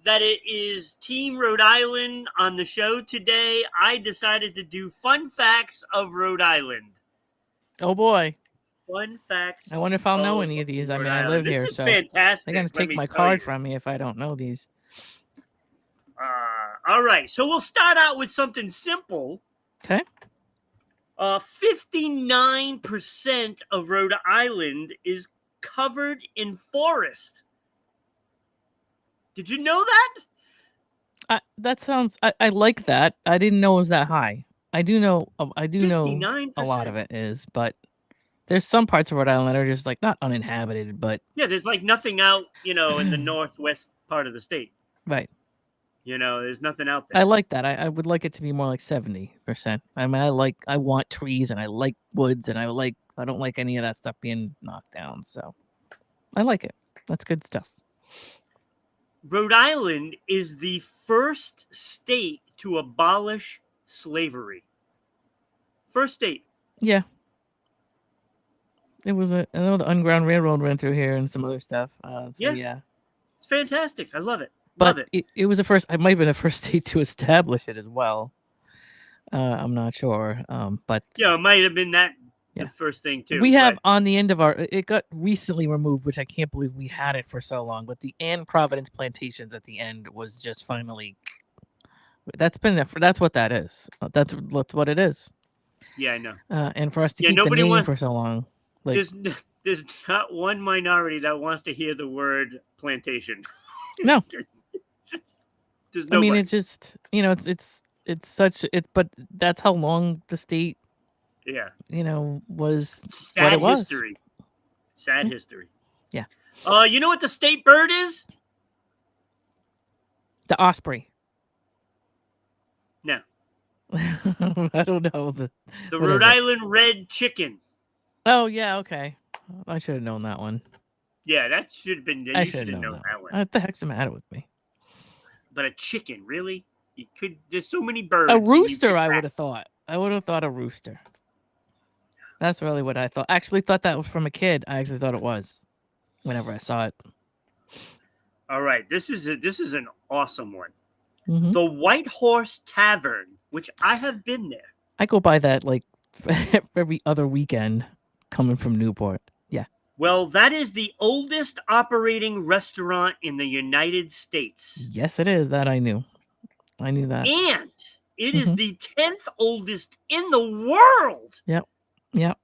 that it is Team Rhode Island on the show today, I decided to do fun facts of Rhode Island. Oh, boy. Fun facts. I wonder if I'll know any of these. I mean, I live here, so fantastic. They're gonna take my card from me if I don't know these. All right, so we'll start out with something simple. Okay. 59% of Rhode Island is covered in forest. Did you know that? That sounds. I like that. I didn't know it was that high. I do know. I do know 59%. a lot of it is, but there's some parts of Rhode Island that are just like not uninhabited, but yeah, there's like nothing out, in the northwest part of the state. right. There's nothing out I there. like that. I would like it to be more like 70%. I mean, I want trees and I like woods and I don't like any of that stuff being knocked down. So I like it. That's good stuff. Rhode Island is the first state to abolish slavery. First state. Yeah. It was I know the Underground Railroad ran through here and some other stuff. Yeah. It's fantastic. I love it. But it was the first. It might have been the first state to establish it as well. I'm not sure. But yeah, it might have been the first thing too. We have on the end of it got recently removed, which I can't believe we had it for so long. But the Ann Providence plantations at the end was just finally. That's been there for. That's what that is. That's what it is. Yeah, I know. And for us to keep the name for so long, there's not one minority that wants to hear the word plantation. No. There's I mean, it just it's such it, but that's how long the state. Yeah. Was sad what it was. History. Sad history. Yeah. You know what the state bird is? The osprey. No. I don't know the Rhode Island red chicken. Oh yeah, okay. I should have known that one. Yeah, that should have been. You should have known that one. What the heck's the matter with me? But a chicken, really? You could. There's so many birds. A rooster, I would have thought. I would have thought a rooster. That's really what I thought. I actually thought that was from a kid. I actually thought it was. Whenever I saw it. All right, this is an awesome one. Mm-hmm. The White Horse Tavern, which I have been there. I go by that like every other weekend, coming from Newport. Yeah. Well, that is the oldest operating restaurant in the United States. Yes, it is. That I knew. I knew that. And it is the 10th oldest in the world. Yep. Yep.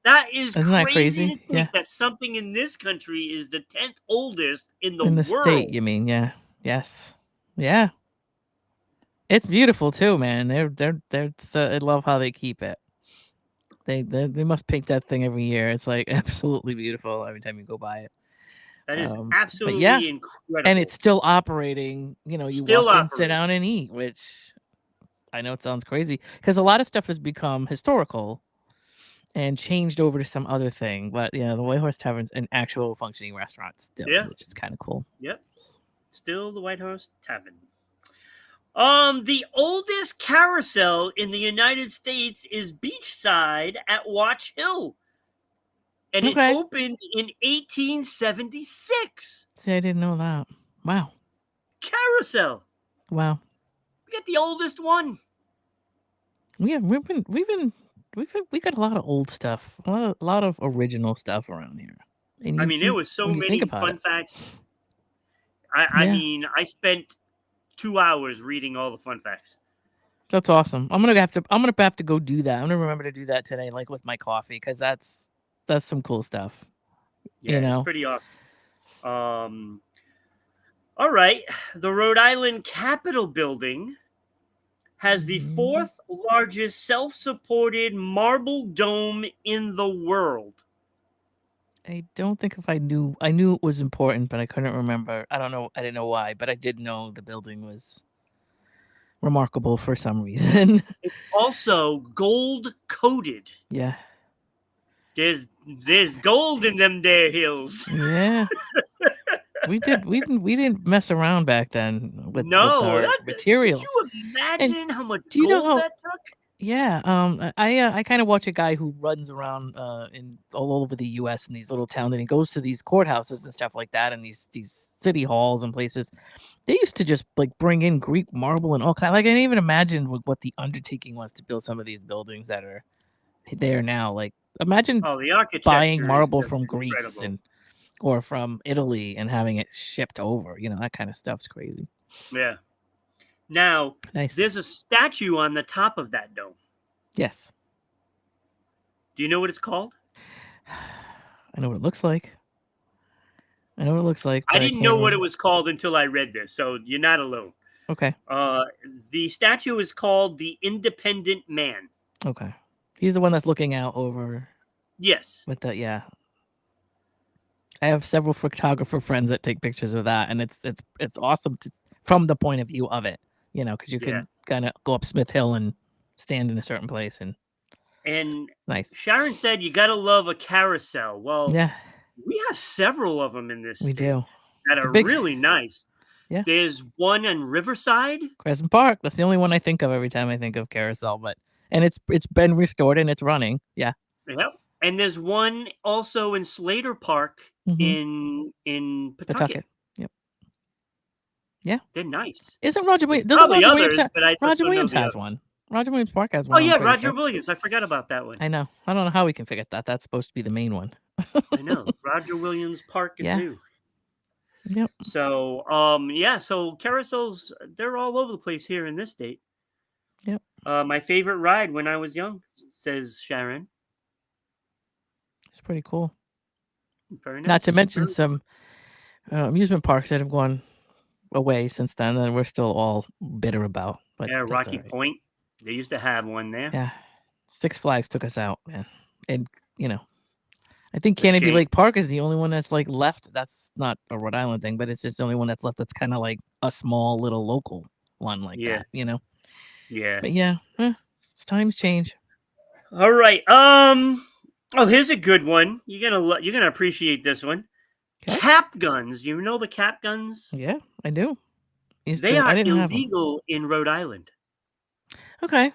That is Isn't that crazy? To think that something in this country is the 10th oldest in the world. State, you mean? Yeah. Yes. Yeah. It's beautiful too, man. They're I love how they keep it. They must paint that thing every year. It's like absolutely beautiful every time you go by it. That is absolutely incredible. And it's still operating. You still walk in, sit down and eat, which I know it sounds crazy because a lot of stuff has become historical and changed over to some other thing. But the White Horse Tavern's an actual functioning restaurant still, which is kind of cool. Yep. Still the White Horse Tavern. The oldest carousel in the United States is beachside at Watch Hill. And it opened in 1876. See, I didn't know that. Wow. Carousel. Wow. We got the oldest one. Yeah, we got a lot of old stuff. A lot of original stuff around here. I mean, there was so many fun facts. I mean, I spent 2 hours reading all the fun facts. That's awesome. I'm gonna have to go do that. I'm gonna remember to do that today, like with my coffee, because that's some cool stuff. Yeah, it's pretty awesome. All right, the Rhode Island Capitol building has the 4th largest self-supported marble dome in the world. I don't think I knew it was important, but I couldn't remember. I don't know. I didn't know why, but I did know the building was remarkable for some reason. It's also gold coated. Yeah. There's gold in them there hills. Yeah. We didn't mess around back then with our materials. Could you imagine how much gold that took? Yeah, I kind of watch a guy who runs around in all over the U.S. in these little towns, and he goes to these courthouses and stuff like that, and these city halls and places. They used to just like bring in Greek marble and all kind. Like I didn't even imagine what the undertaking was to build some of these buildings that are there now. Like imagine the buying marble from Greece or from Italy and having it shipped over. That kind of stuff's crazy. Yeah. Now, nice. There's a statue on the top of that dome. Yes. Do you know what it's called? I know what it looks like. I know what it looks like, I but I didn't can't know what it remember. was called until I read this, so you're not alone. Okay. The statue is called the Independent Man. Okay. He's the one that's looking out over Yes. with the I have several photographer friends that take pictures of that, and it's awesome from the point of view of it, because you Yeah. can kind of go up Smith Hill and stand in a certain place, and And nice. Sharon said you gotta love a carousel. Well, Yeah, we have several of them in this we state do. that The are big really nice. Yeah. There's one in Riverside. Crescent Park. That's the only one I think of every time I think of carousel, and it's been restored and it's running. Yeah. Yep. And there's one also in Slater Park Mm-hmm. in Pawtucket. Pawtucket. Yep. Yeah. They're nice. Isn't Roger There's Williams? Doesn't probably Roger Williams others, have? but I just Roger don't know Williams the has others. one. Roger Williams Park has Oh one. I'm yeah, pretty Roger sure. Williams. I forgot about that one. I know. I don't know how we can forget that. That's supposed to be the main one. I know. Roger Williams Park and Yeah. Zoo. Yep. So yeah, so carousels, they're all over the place here in this state. Yep. My favorite ride when I was young, says Sharon. It's pretty cool. Very nice. Not to mention some amusement parks that have gone away since then that we're still all bitter about. But Yeah, that's Rocky all right. Point. They used to have one there. Yeah. Six Flags took us out, man. And I think It's a Canopy shame. Lake Park is the only one that's like left. That's not a Rhode Island thing, but it's just the only one that's left that's kind of like a small little local one like Yeah. that, Yeah. But yeah, it's times change. All right. Oh, here's a good one. You're gonna appreciate this one. Okay. Cap guns. You know the cap guns? Yeah, I do. They I are didn't have them. illegal in Rhode Island. Okay.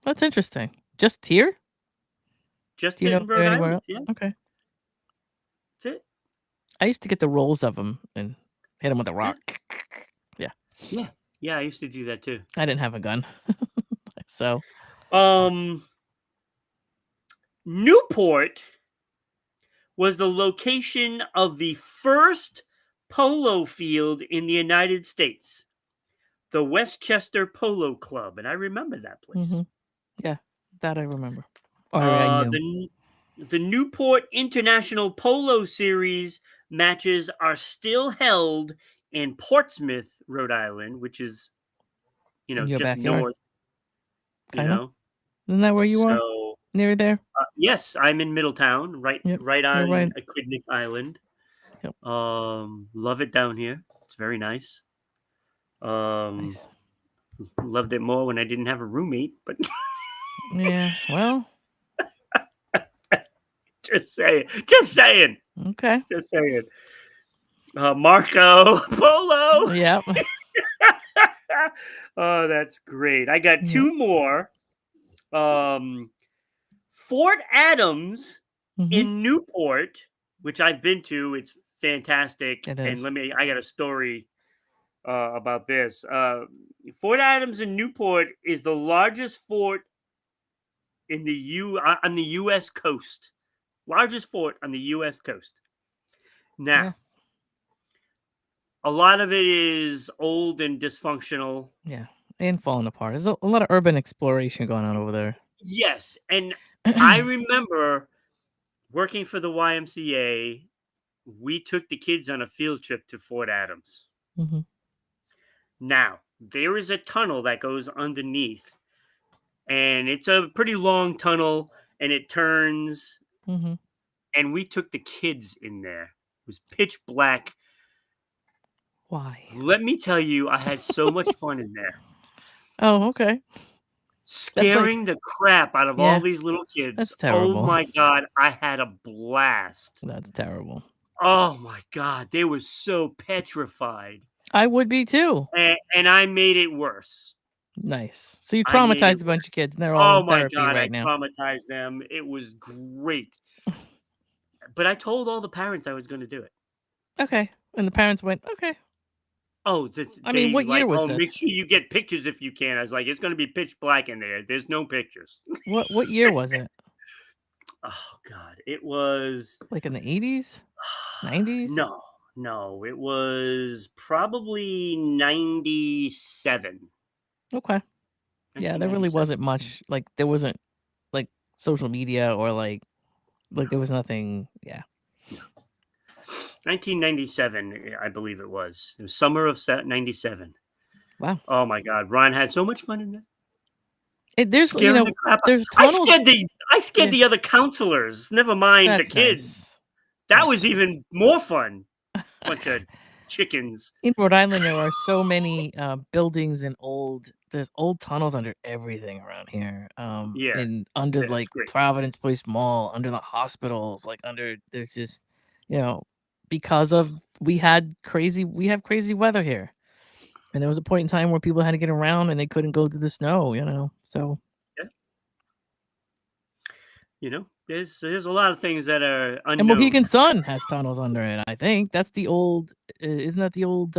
That's interesting. Just here? Just Do you know in if they're Rhode anywhere Island. else? Yeah, Okay. that's it. I used to get the rolls of them and hit them with a rock. Yeah. Yeah, I used to do that too. I didn't have a gun. So, Newport was the location of the first polo field in the United States, the Westchester Polo Club, and I remember that place. yeah, that I remember. Or I knew. The Newport International Polo Series matches are still held in Portsmouth, Rhode Island, which is, In your just backyard? north. Kinda? Isn't that where you are? So Near there? yes, I'm in Middletown, right Yep, right you're on right. Aquidneck Island. Yep. Love it down here. It's very nice. Nice. Loved it more when I didn't have a roommate, but Yeah, well, just saying. Just saying. okay. Just saying. Marco Polo. Yep. Oh, that's great. I got Yep. two more. Fort Adams in Newport, which I've been to. It's fantastic. It And is. I got a story about this. Fort Adams in Newport is the largest fort in on the U.S. coast. Largest fort on the U.S. coast. Now, Yeah. a lot of it is old and dysfunctional. Yeah. And falling apart. There's a lot of urban exploration going on over there. Yes, and I remember working for the YMCA. We took the kids on a field trip to Fort Adams. Now, there is a tunnel that goes underneath, and it's a pretty long tunnel, and it turns, and we took the kids in there. It was pitch black. Why? Let me tell you, I had so much fun in there. Oh, okay. Scaring the crap out of all these little kids. That's terrible. Oh my God, I had a blast. That's terrible. Oh my God, they were so petrified. I would be too. And I made it worse. Nice. So you traumatized a bunch of kids, and they're all in therapy right now. I traumatized them. It was great. But I told all the parents I was going to do it. Okay. And the parents went, okay. Oh, I mean, what year was this? Make sure you get pictures if you can. I was like, it's going to be pitch black in there. There's no pictures. What year was it? Oh God, it was like in the 80s, 90s. No, it was probably 97. Okay. Yeah, there really wasn't much. Like there wasn't like social media or like there was nothing. Yeah. 1997, I believe it was. It was summer of 97. Wow. Oh my God, Ron had so much fun in there. There's Scaring the crap out. there's tunnels. I scared the other counselors. Never mind the That's kids. nice. That was even more fun. Bunch of chickens. In Rhode Island, there are so many buildings and there's old tunnels under everything around here. Yeah, and under it's like great. Providence Place Mall, under the hospitals, like there's just because of we have crazy weather here, and there was a point in time where people had to get around and they couldn't go through the snow. So yeah. There's a lot of things that are unknown. And Mohegan Sun has tunnels under it. I think that's the old. Isn't that the old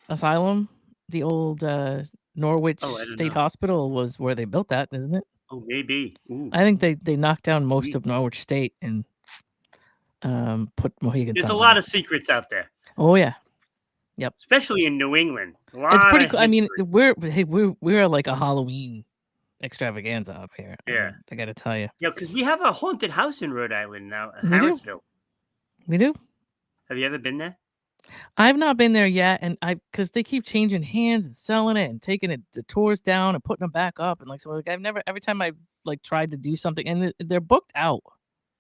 asylum? The old Norwich State Hospital was where they built that, isn't it? Oh, maybe. Ooh. I think they knocked down most of Norwich State and put Mohegan Sun. There's a lot of secrets out there. Oh yeah, yep. Especially in New England. It's pretty cool. I mean, we're like a Halloween extravaganza up here. Yeah, I got to tell you. Yeah, because we have a haunted house in Rhode Island now, Harrisville. We do. Have you ever been there? I've not been there yet, and because they keep changing hands and selling it and taking the tours down and putting them back up, and so I've never. Every time I've tried to do something, and they're booked out.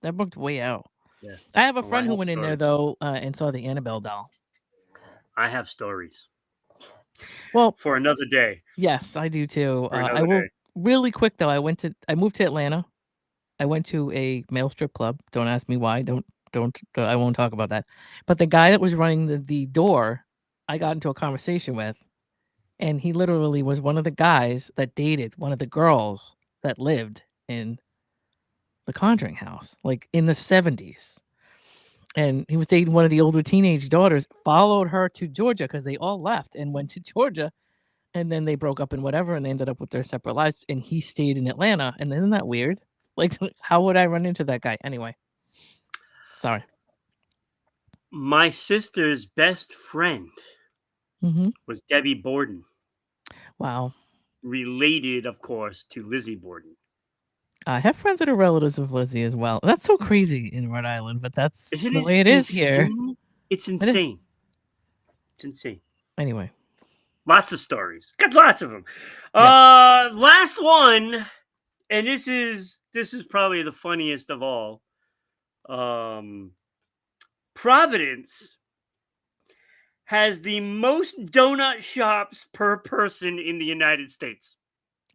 They're booked way out. Yeah. I have a friend who went in there though and saw the Annabelle doll. I have stories. Well, for another day. Yes, I do too. I will really quick though. I moved to Atlanta. I went to a male strip club. Don't ask me why. Don't. I won't talk about that. But the guy that was running the door, I got into a conversation with, and he literally was one of the guys that dated one of the girls that lived in the Conjuring house, like in the 70s. And he was dating one of the older teenage daughters, followed her to Georgia because they all left and went to Georgia. And then they broke up and whatever, and they ended up with their separate lives. And he stayed in Atlanta. And isn't that weird? Like, how would I run into that guy? Anyway. Sorry. My sister's best friend was Debbie Borden. Wow. Related, of course, to Lizzie Borden. I have friends that are relatives of Lizzie as well. That's so crazy in Rhode Island, but that's the way it is here. It's insane. It's insane. Anyway. Lots of stories. Got lots of them. Yeah. Last one, and this is probably the funniest of all. Providence has the most donut shops per person in the United States.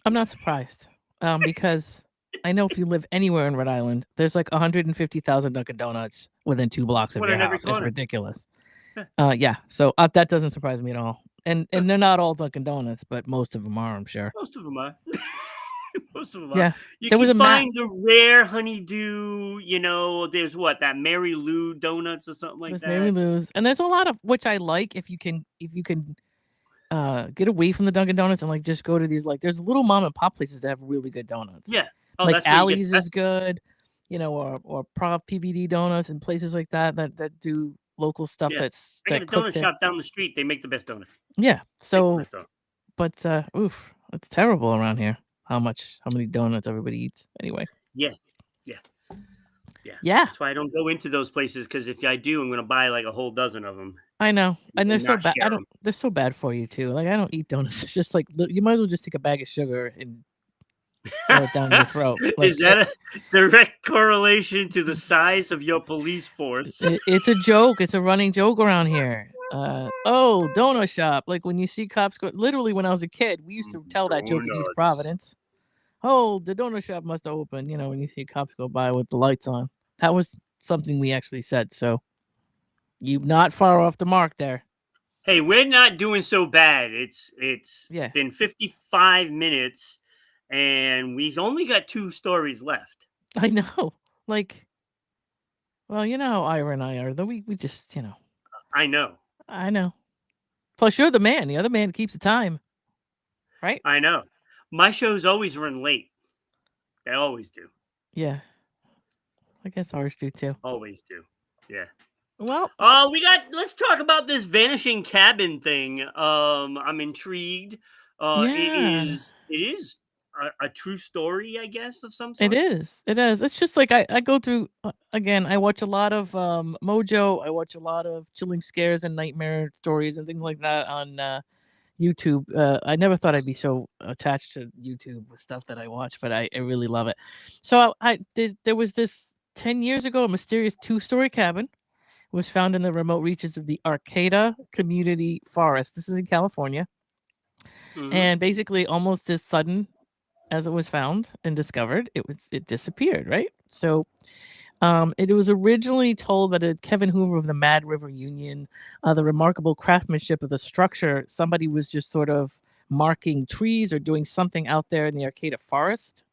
I'm not surprised because I know if you live anywhere in Rhode Island, there's like 150,000 Dunkin' Donuts within 2 blocks of your house. It's ridiculous. Yeah, so that doesn't surprise me at all. And they're not all Dunkin' Donuts, but most of them are, I'm sure. Most of them are. Most of them yeah. are. You can find the rare honeydew, there's that Mary Lou donuts or something like that. Mary Lou's. And there's a lot of, which I like if you can get away from the Dunkin' Donuts and just go to these, there's little mom and pop places that have really good donuts. Yeah. Oh, Allie's is good, or Prov PBD Donuts and places like that do local stuff. Yeah. I got a donut shop down the street. They make the best donuts. Yeah. So, but it's terrible around here. How many donuts everybody eats anyway. Yeah. That's why I don't go into those places, because if I do, I'm gonna buy a whole dozen of them. I know, and they're so bad. They're so bad for you too. I don't eat donuts. It's just you might as well just take a bag of sugar and throw it down your throat. Is that a direct correlation to the size of your police force? It's a joke. It's a running joke around here. Donut shop. Like when you see cops go. Literally, when I was a kid, we used to tell that joke in East Providence. Oh, the donut shop must have opened. When you see cops go by with the lights on. That was something we actually said. So, you're not far off the mark there. Hey, we're not doing so bad. It's been 55 minutes, and we've only got 2 stories left. I know. Well, how Ira and I are. Though we just, I know. Plus, you're the man. The other man keeps the time. Right? I know. My shows always run late. They always do. Yeah. I guess ours do too. Always do. Yeah. Well, let's talk about this Vanishing cabin thing. I'm intrigued. It is a true story, I guess, of some sort? It is. It is. It's just like I go through again, I watch a lot of Mojo, I watch a lot of chilling scares and nightmare stories and things like that on YouTube. I never thought I'd be so attached to YouTube with stuff that I watch, but I really love it. So there was this 10 years ago, a mysterious two-story cabin was found in the remote reaches of the Arcata Community Forest. This is in California. Mhm. And basically almost as sudden as it was found and discovered, it disappeared, right? So it was originally told that Kevin Hoover of the Mad River Union, the remarkable craftsmanship of the structure, somebody was just sort of marking trees or doing something out there in the Arcata Forest.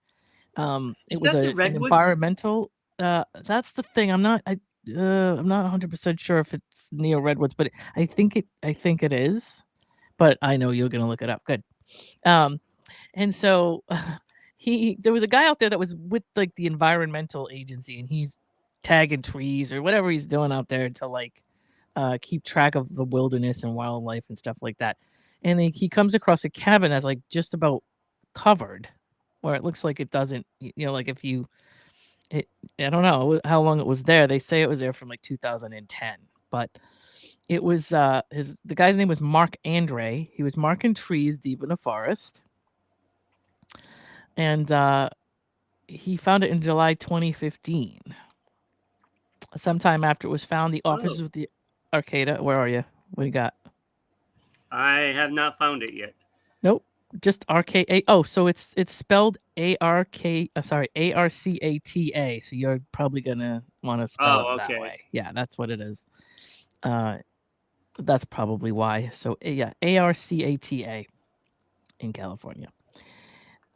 It Is was that the an redwoods? environmental. That's the thing. I'm not. I'm not 100% sure if it's near redwoods, but I think it is. But I know you're gonna look it up. Good. Um, and so there was a guy out there that was with like the environmental agency, and he's tagging trees or whatever he's doing out there to like keep track of the wilderness and wildlife and stuff like that. And he comes across a cabin that's like just about covered, where it looks like it doesn't, like if you, it, I don't know how long it was there. They say it was there from like 2010, but it was the guy's name was Mark Andre. He was marking trees deep in the forest, and he found it in July 2015. Sometime after it was found, the officers Oh, with the Arcata. Where are you? What do you got? I have not found it yet. Nope, just RKA. Oh, so it's spelled ARK. Sorry, ARCATA. So you're probably gonna want to spell it Oh, that okay. way. Yeah, that's what it is. Uh, that's probably why. So yeah, ARCATA in California.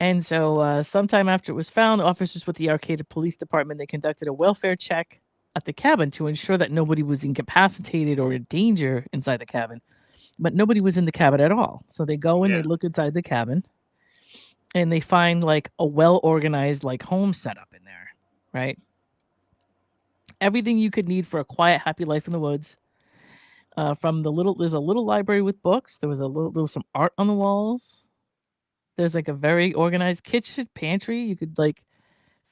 And so, sometime after it was found, officers with the Arcata Police Department, they conducted a welfare check at the cabin to ensure that nobody was incapacitated or in danger inside the cabin. But nobody was in the cabin at all. So they go and they Yeah. look inside the cabin, and they find like a well-organized like home setup in there, right? Everything you could need for a quiet, happy life in the woods. There's a little library with books. There was some art on the walls. There's like a very organized kitchen, pantry. You could like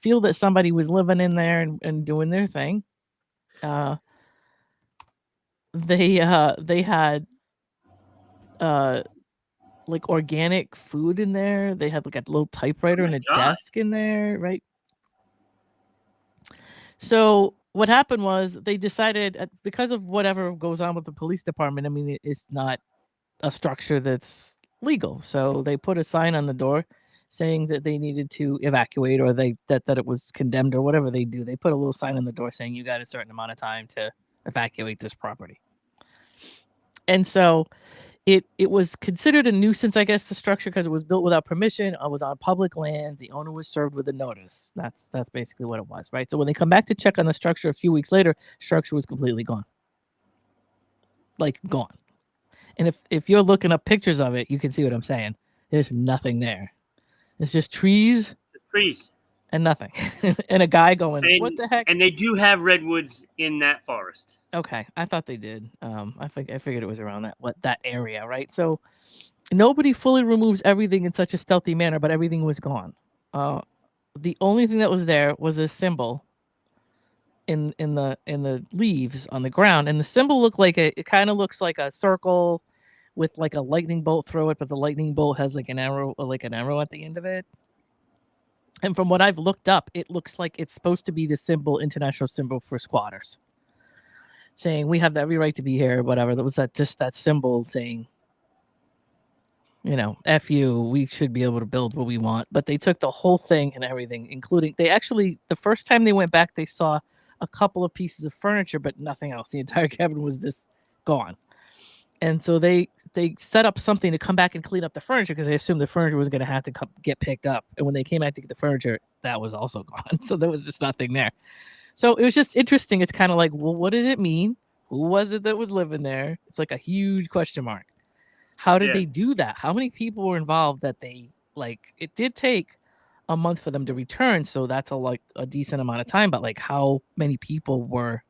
feel that somebody was living in there and doing their thing. Uh, they had uh like organic food in there. They had like a little Oh typewriter my and a god. desk in there, right? So what happened was they decided because of whatever goes on with the police department. I mean, it's not a structure that's legal. So they put a sign on the door saying that they needed to evacuate or that it was condemned or whatever they do. They put a little sign on the door saying you got a certain amount of time to evacuate this property. And so it was considered a nuisance, I guess, the structure because it was built without permission. It was on public land. The owner was served with a notice. That's basically what it was, right? So when they come back to check on the structure a few weeks later, structure was completely gone. Like gone. And if you're looking up pictures of it, you can see what I'm saying. There's nothing there. It's just trees The trees. and nothing. And a guy going, "What the heck?" And they do have redwoods in that forest. Okay, I thought they did. I figured it was around that area, right? So nobody fully removes everything in such a stealthy manner, but everything was gone. The only thing that was there was a symbol in the leaves on the ground, and the symbol looked like it kind of looks like a circle with like a lightning bolt through it, but the lightning bolt has like an arrow at the end of it. And from what I've looked up, it looks like it's supposed to be the international symbol for squatters, saying we have every right to be here, whatever. That was that symbol saying, F you, we should be able to build what we want. But they took the whole thing and everything, including the first time they went back, they saw a couple of pieces of furniture, but nothing else. The entire cabin was just gone. And so they set up something to come back and clean up the furniture because they assumed the furniture was going to have to get picked up. And when they came back to get the furniture, that was also gone. So there was just nothing there. So it was just interesting. It's kind of like, well, what does it mean? Who was it that was living there? It's like a huge question mark. How did they do that? How many people were involved that it did take a month for them to return. So that's a decent amount of time. But like how many people were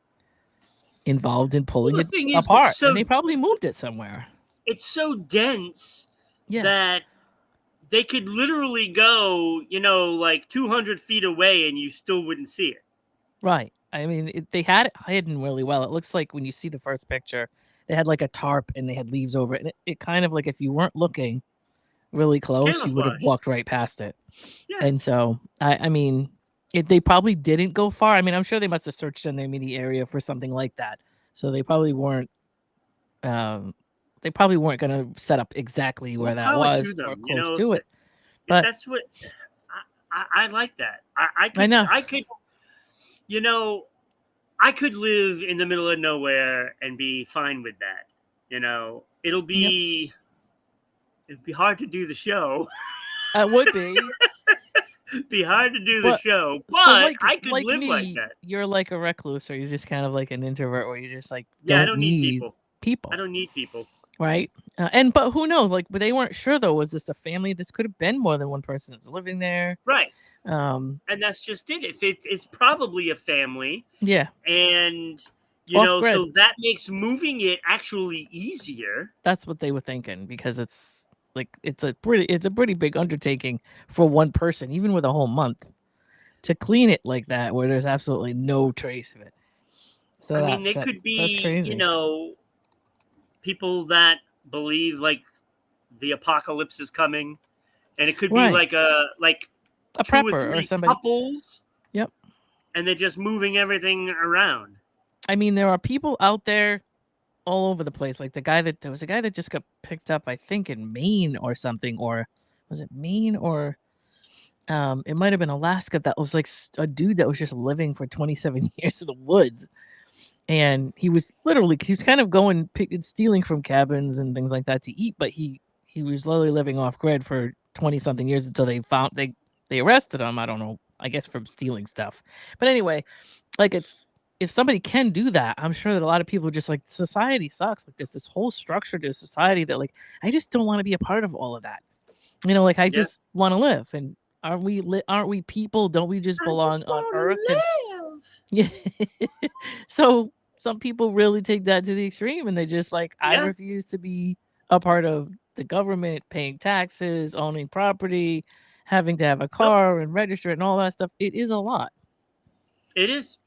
involved in pulling Well, it the thing is, apart? And they probably moved it somewhere. it's so dense Yeah. that they could literally go, like 200 feet away and you still wouldn't see it. Right. I mean, they had it hidden really well. It looks like when you see the first picture, they had like a tarp and they had leaves over it. And it kind of like if you weren't looking really close, you would have walked right past it. Yeah. And so, I mean, they probably didn't go far. I mean, I'm sure they must have searched in the immediate area for something like that. So they probably weren't going to set up exactly where that was or close to it. But that's what I like that. I could I could live in the middle of nowhere and be fine with that. It'd be hard to do the show. It would be. Be hard to do the show, but I could live like that. You're like a recluse, or you're just kind of like an introvert, where you just like I don't need people. I don't need people. Right. But who knows? Like, they weren't sure though. Was this a family? This could have been more than one person that's living there. Right. And that's just it. If it's probably a family. Yeah. And so that makes moving it actually easier. That's what they were thinking, because it's a pretty big undertaking for one person, even with a whole month, to clean it like that, where there's absolutely no trace of it. So I mean, they could be, people that believe like the apocalypse is coming, and it could be like a prepper or 3 somebody. Couples. Yep. And they're just moving everything around. I mean, there are people out there all over the place. Like there was a guy that just got picked up, I think in Maine or something, or was it Maine or it might have been Alaska. That was like a dude that was just living for 27 years in the woods. And he was kind of going stealing from cabins and things like that to eat, but he was literally living off grid for 20 something years until they arrested him. I don't know, I guess from stealing stuff. But anyway, like if somebody can do that, I'm sure that a lot of people just like, society sucks. Like there's this whole structure to society that like, I just don't want to be a part of all of that. Like I just want to live. And aren't we people? Don't we just belong on Earth? Yeah. So some people really take that to the extreme, and they just like, I refuse to be a part of the government, paying taxes, owning property, having to have a car and register it and all that stuff. It is a lot. It is.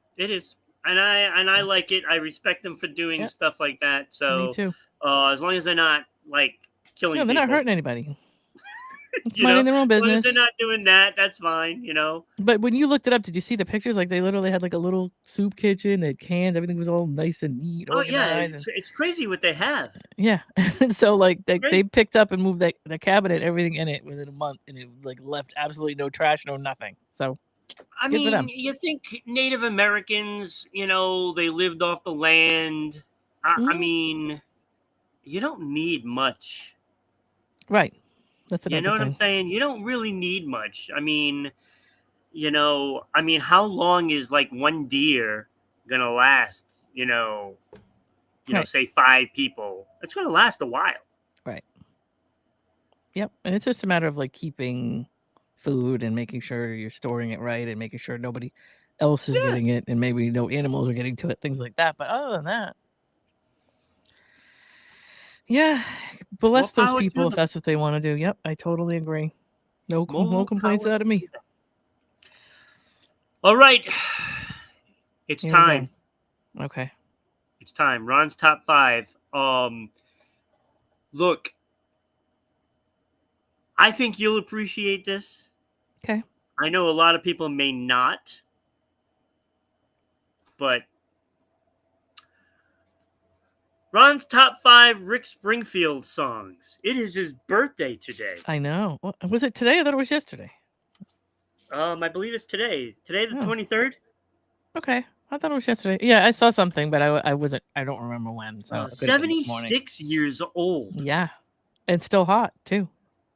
And I like it. I respect them for doing stuff like that. So me too. As long as they're not like killing people. They're not hurting anybody. Minding their own business. As long as they're not doing that, that's fine, But when you looked it up, did you see the pictures? Like they literally had like a little soup kitchen, they had cans, everything was all nice and neat. Oh yeah, it's crazy what they have. Yeah. So like they picked up and moved the cabinet, everything in it within a month, and it like left absolutely no trash, no nothing. So I mean, you think Native Americans, they lived off the land. I mean, you don't need much. Right. That's you know what I'm saying? You don't really need much. I mean, how long is like one deer gonna last? Say 5 people. It's gonna last a while. Right. Yep. And it's just a matter of like keeping food and making sure you're storing it right and making sure nobody else is getting it, and maybe no animals are getting to it, things like that. But other than that, yeah, bless those people if that's what they want to do. Yep, I totally agree. No complaints out of me. All right, it's time. Okay, it's time. Ron's top 5. Look, I think you'll appreciate this. Okay. I know a lot of people may not, but Ron's top 5 Rick Springfield songs. It is his birthday today. I know. Was it today? I thought it was yesterday. I believe it's today. Today, the 23rd. Okay, I thought it was yesterday. Yeah, I saw something, but I wasn't. I don't remember when. So 76 years old. Yeah, and still hot too.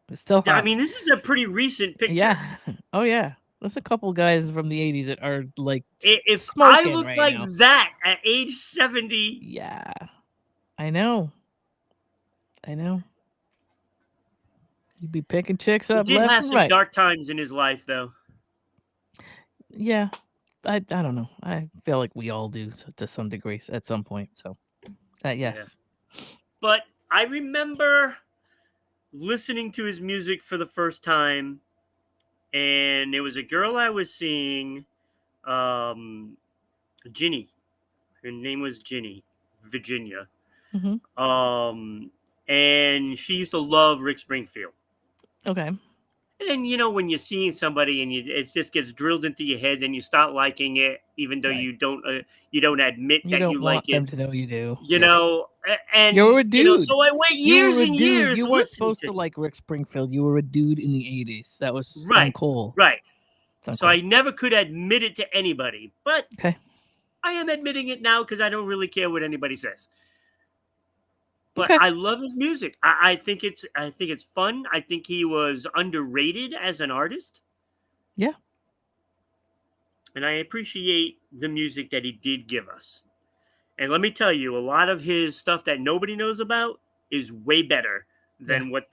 It's still hot. I mean, this is a pretty recent picture. Yeah. Oh yeah. There's a couple guys from the 80s that are like. If I look right like that at age 70. Yeah. I know. You'd be picking chicks up. He did have some dark times in his life, though. Yeah, I don't know. I feel like we all do to some degree at some point. So, yes. Yeah. But I remember listening to his music for the first time, and it was a girl I was seeing, um, Ginny. Her name was Ginny, Virginia. Mhm. And she used to love Rick Springfield. Okay. And then, when you're seeing somebody and it just gets drilled into your head, then you start liking it, even though Right. you don't admit You that don't you like want them it. to know you do. You Yeah. know, You're and a dude. so I went You years were a and dude. years You weren't listening supposed to to him. like Rick Springfield. You were a dude in the 80s. That was Right, uncool. right. It's So uncool. I never could admit it to anybody, but Okay. I am admitting it now because I don't really care what anybody says. But Okay. I love his music. I think it's fun. I think he was underrated as an artist. Yeah. And I appreciate the music that he did give us. And let me tell you, a lot of his stuff that nobody knows about is way better than what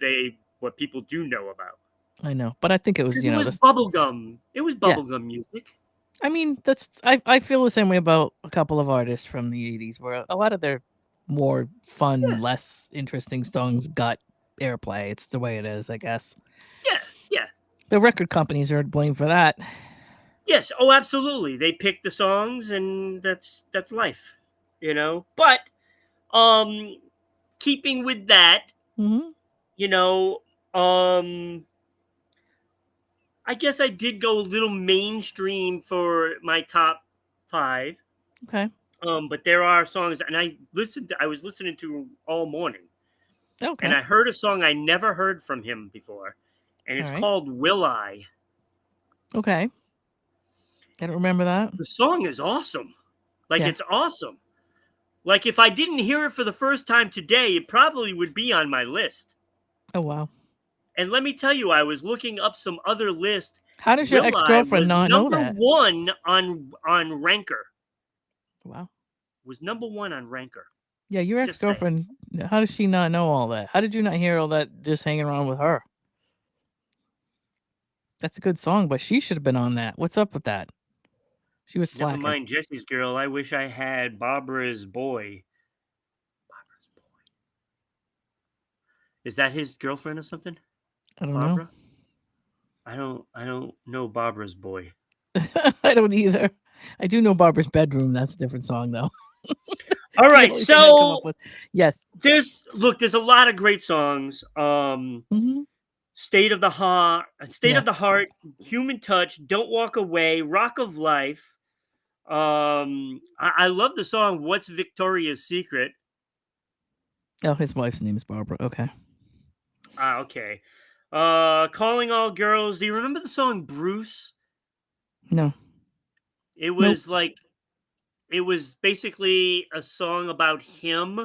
people do know about. I know, but I think it was, Because it was this. bubblegum. It was Yeah. bubblegum music. I mean, I feel the same way about a couple of artists from the 80s where a lot of their more fun, Yeah, less interesting songs got airplay. It's the way it is, I guess. yeah, yeah. The record companies are to blame for that. Yes, oh absolutely. They pick the songs and that's life, But keeping with that, Mhm. you know, um I guess I did go a little mainstream for my top 5. Okay. But there are songs, and I was listening to all morning, and Okay. I heard a song I never heard from him before, and All it's right. called Will I. Okay. I don't remember that. The song is awesome. Like, Yeah. it's awesome. Like, if I didn't hear it for the first time today, it probably would be on my list. Oh, wow. And let me tell you, I was looking up some other lists. How does your Will I ex-girlfriend was not know number that? 1 on Ranker. Wow. Was number 1 on Ranker. Yeah, your Just saying. ex-girlfriend, how does she not know all that? How did you not hear all that just hanging around with her? That's a good song, but she should have been on that. What's up with that? She was Never slacking. mind Jesse's girl. I wish I had Barbara's boy. Barbara's boy. Is that his girlfriend or something? I don't Barbara? I don't know Barbara's boy. know. I don't either. I do know Barbara's bedroom. That's a different song, though. All It's the right, only thing I come up so with. Yes. there's a lot of great songs. Mhm. State of the Heart, Yeah. Human Touch, Don't Walk Away, Rock of Life. I love the song What's Victoria's Secret. Oh, his wife's name is Barbara. Okay. Okay. Calling All Girls. Do you remember the song Bruce? No. It Nope. was like it was basically a song about him,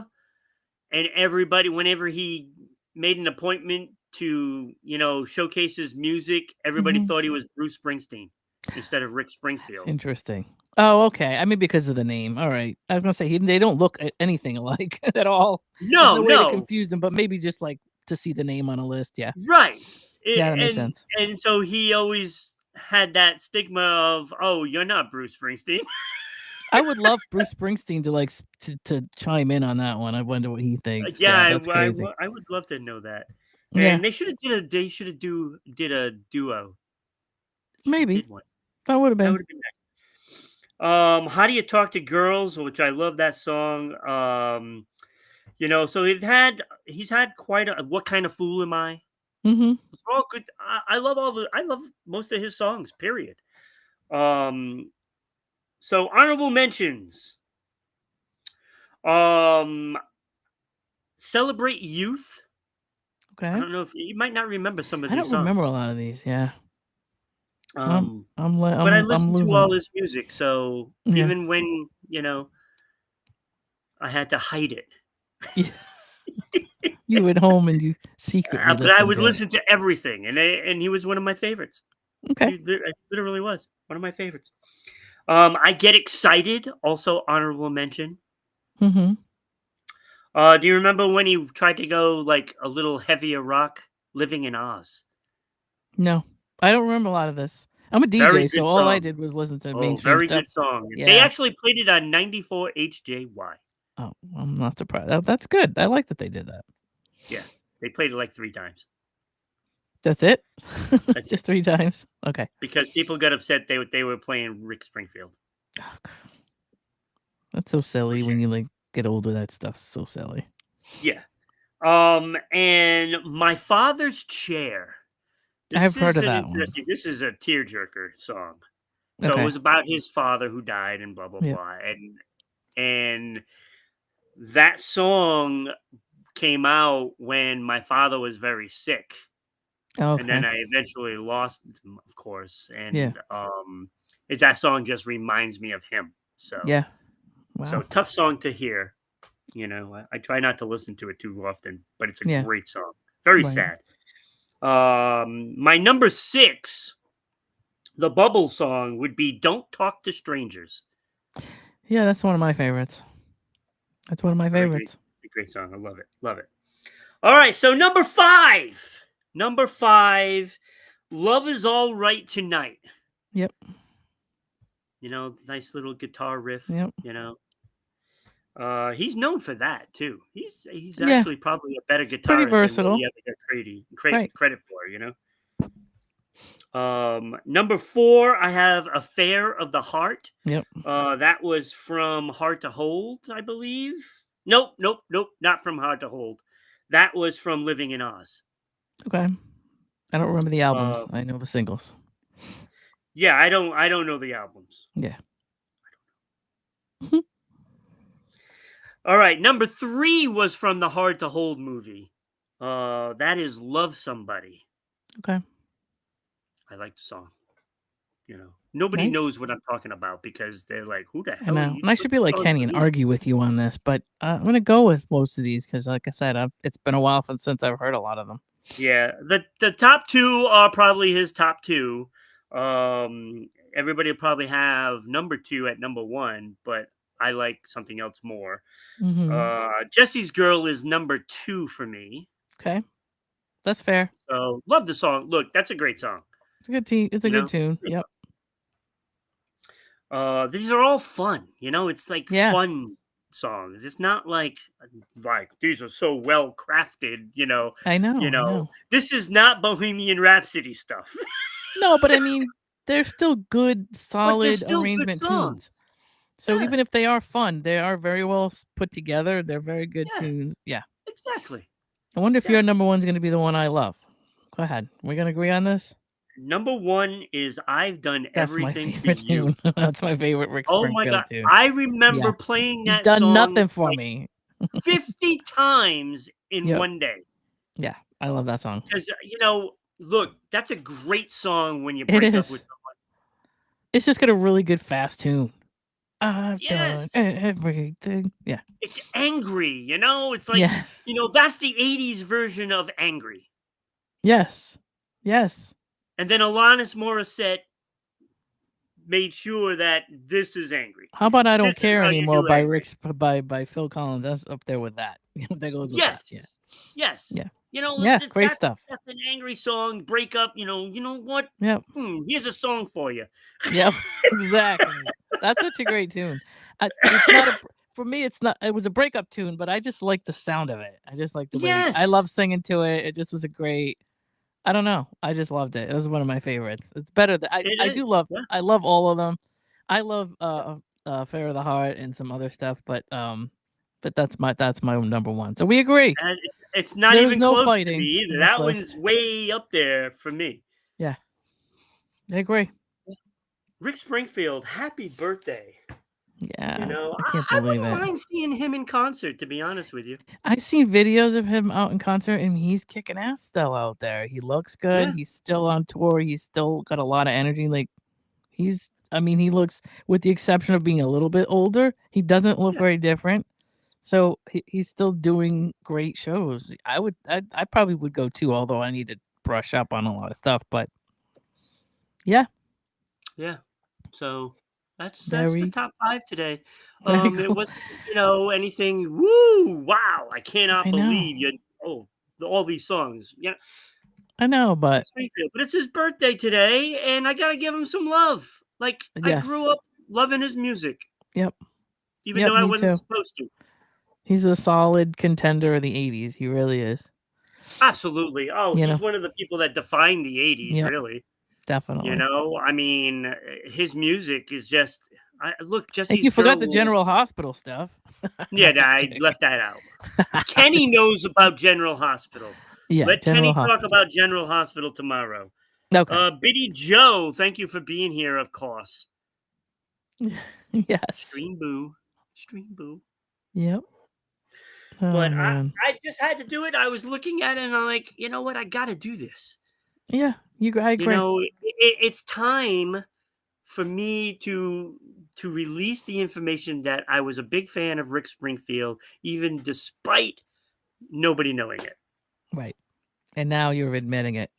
and everybody, whenever he made an appointment to, showcase his music, everybody Mhm. thought he was Bruce Springsteen instead of Rick That's Springfield. interesting. Oh, okay. I mean, because of the name. All right. I was gonna say they don't look anything alike at all. There's No, no way to no, confuse them, but maybe just like to see the name on a list. Yeah. right. Yeah, that makes And sense. so he always had that stigma of, oh, you're not Bruce Springsteen. I would love Bruce Springsteen to like to chime in on that one. I wonder what he thinks. Yeah, Yeah, that's crazy. I would love to know that. Yeah, And they should have did a duo. Should have maybe did one. that would have That been. would have been nice. How Do You Talk to Girls, which I love that song. So he's had quite a What Kind of Fool Am I? Mhm. It's all good. I love most of his songs, period. Um, so honorable mentions. Um, Celebrate Youth. I Okay. don't know if you might not remember some of I these don't remember a songs. lot of these. Yeah. I'm Um, I'm li- but I I'm listened to losing it. all his music, so Yeah. even when, I had to hide it. Yeah. You at home and you secretly But I listen would to it. listen to everything, and he was one of my favorites. Okay. Literally was one of my favorites. I Get Excited, also honorable mention. Mhm. Do you remember when he tried to go like a little heavier rock, Living in Oz? No, I don't remember a lot of this. I'm a Very DJ, so good all I song. did was listen to Oh, mainstream very stuff. good song. They Yeah. actually played it on 94 HJY. Oh, I'm not surprised. That's good. I like that they did that. Yeah. They played it like 3 times. That's it? That's Just it. 3 times? Okay. Because people got upset they were playing Rick Springfield. Oh, that's so silly when you, like, get older, that stuff's so silly. Yeah. And My Father's Chair. I've This heard is of an that one. interesting this is a tearjerker song. So it Okay. was about his father who died and blah, blah, Yep. blah, and that song came out when my father was very sick, and then Okay. I eventually lost him, of course, Yeah. and that song just reminds me of him. Yeah. So Wow. tough song to hear. I try not to listen to it too often, but it's a Yeah. great song. Very Right. sad. My number 6, the Bubble song, would be "Don't Talk to Strangers." Yeah, that's one of my favorites. That's one of my Very favorites. great song. I love it. Love it. All right, so number 5. Number 5, "Love Is All Right Tonight." Yep. Nice little guitar riff. Yep. He's known for that too. He's Yeah. actually probably a better It's pretty guitarist than what versatile. he ever got Right. credit for. Number 4, I have "Affair of the Heart." Yep. That was from Hard to Hold, I believe. Nope, not from Hard to Hold. That was from Living in Oz. Okay. I don't remember the albums. Uh, I know the singles. yeah, I don't know the albums. Yeah. All right, number 3 was from the Hard to Hold movie. That is "Love Somebody." Okay. I like the song. Nobody Nice. knows what I'm talking about because they're like, "Who the I hell are know. you?" And I should be like Kenny and argue with you on this, but I'm gonna go with most of these because, like I said, it's been a while since I've heard a lot of them. Yeah, the top 2 are probably his top 2. Everybody will probably have number 2 at number 1, but I like something else more. Jesse's Girl is number 2 for me. Okay, that's fair. So love the song. Look, that's a great song. It's a good tune. It's a good tune. Yep. These are all fun. It's like Yeah. fun songs. It's not like these are so well crafted. I know. This is not Bohemian Rhapsody stuff. No, but I mean, they're still good, But they're solid still good arrangement songs. tunes. So Yeah. even if they are fun, they are very well put together. They're very good Yeah. tunes. Yeah. Exactly. I wonder if your number one's going to be the one I love. Go ahead. We're going to agree on this? Number 1 is "I've Done That's my Everything for favorite You." tune. That's my favorite Rick Oh my Springfield god. tune. I remember Yeah. playing You've that done song nothing for like me. 50 times in Yep. one day. Yeah, I love that song. Because, look, that's a great song when you It break up is. with someone. It's just got a really good fast tune. I've Yes. done everything. Yeah. It's angry, It's like, Yeah. that's the 80s version of angry. Yes. Yes. And then Alanis Morissette made sure that this is angry. How about I Don't This is Care how you Anymore do by angry. by Phil Collins? That's up there with that. That goes with Yes. that. Yeah. Yes. Yeah. Yeah, great stuff. That's an angry song, breakup, you know what? Yep. Here's a song for you. Yep. Exactly. That's such a great tune. It's not for me, it's not. It was a breakup tune, but I just like the sound of it. I just like the way I Yes. love singing to it. It just was a great. I don't know. I just loved it. It was one of my favorites. It's better than I do love. Yeah. I love all of them. I love Fair of the Heart and some other stuff, but that's my number one. So we agree. And it's not There's even no close to fighting me either. in this That list. one's way up there for me. Yeah, I agree. Rick Springfield, happy birthday. Yeah, I can't I believe wouldn't it. mind seeing him in concert, to be honest with you. I've seen videos of him out in concert, and he's kicking ass still out there. He looks good. Yeah. He's still on tour. He's still got a lot of energy. Like he looks, with the exception of being a little bit older, he doesn't look very different. So he's still doing great shows. I probably would go too, although I need to brush up on a lot of stuff. But yeah. Yeah. So that's Very the top 5 today. very It cool. wasn't, anything. Woo! Wow! I cannot I know. believe you. All these songs. Yeah. I know, but But it's his birthday today, and I gotta give him some love. Like I yes. grew up loving his music, Yep. even Yep, though I me wasn't too. supposed to. He's a solid contender of the 80s. He really is. Absolutely. Oh, You he's know? one of the people that defined the '80s, Yep, really. You definitely. know, I mean, his music is just look, And Jesse's you forgot Girl the will General Hospital stuff. No, yeah, just I kidding. left that out. Kenny knows about General Hospital. Yeah, Let General Kenny talk Hospital. about General Hospital tomorrow. Okay. Biddy Joe, thank you for being here, of course. Yes. Stream boo. Stream boo. Yep. Oh, But man. I just had to do it. I was looking at it and I'm like, you know what? I got to do this. Yeah, I You agree. know, it's time for me to release the information that I was a big fan of Rick Springfield, even despite nobody knowing it. Right. And now you're admitting it.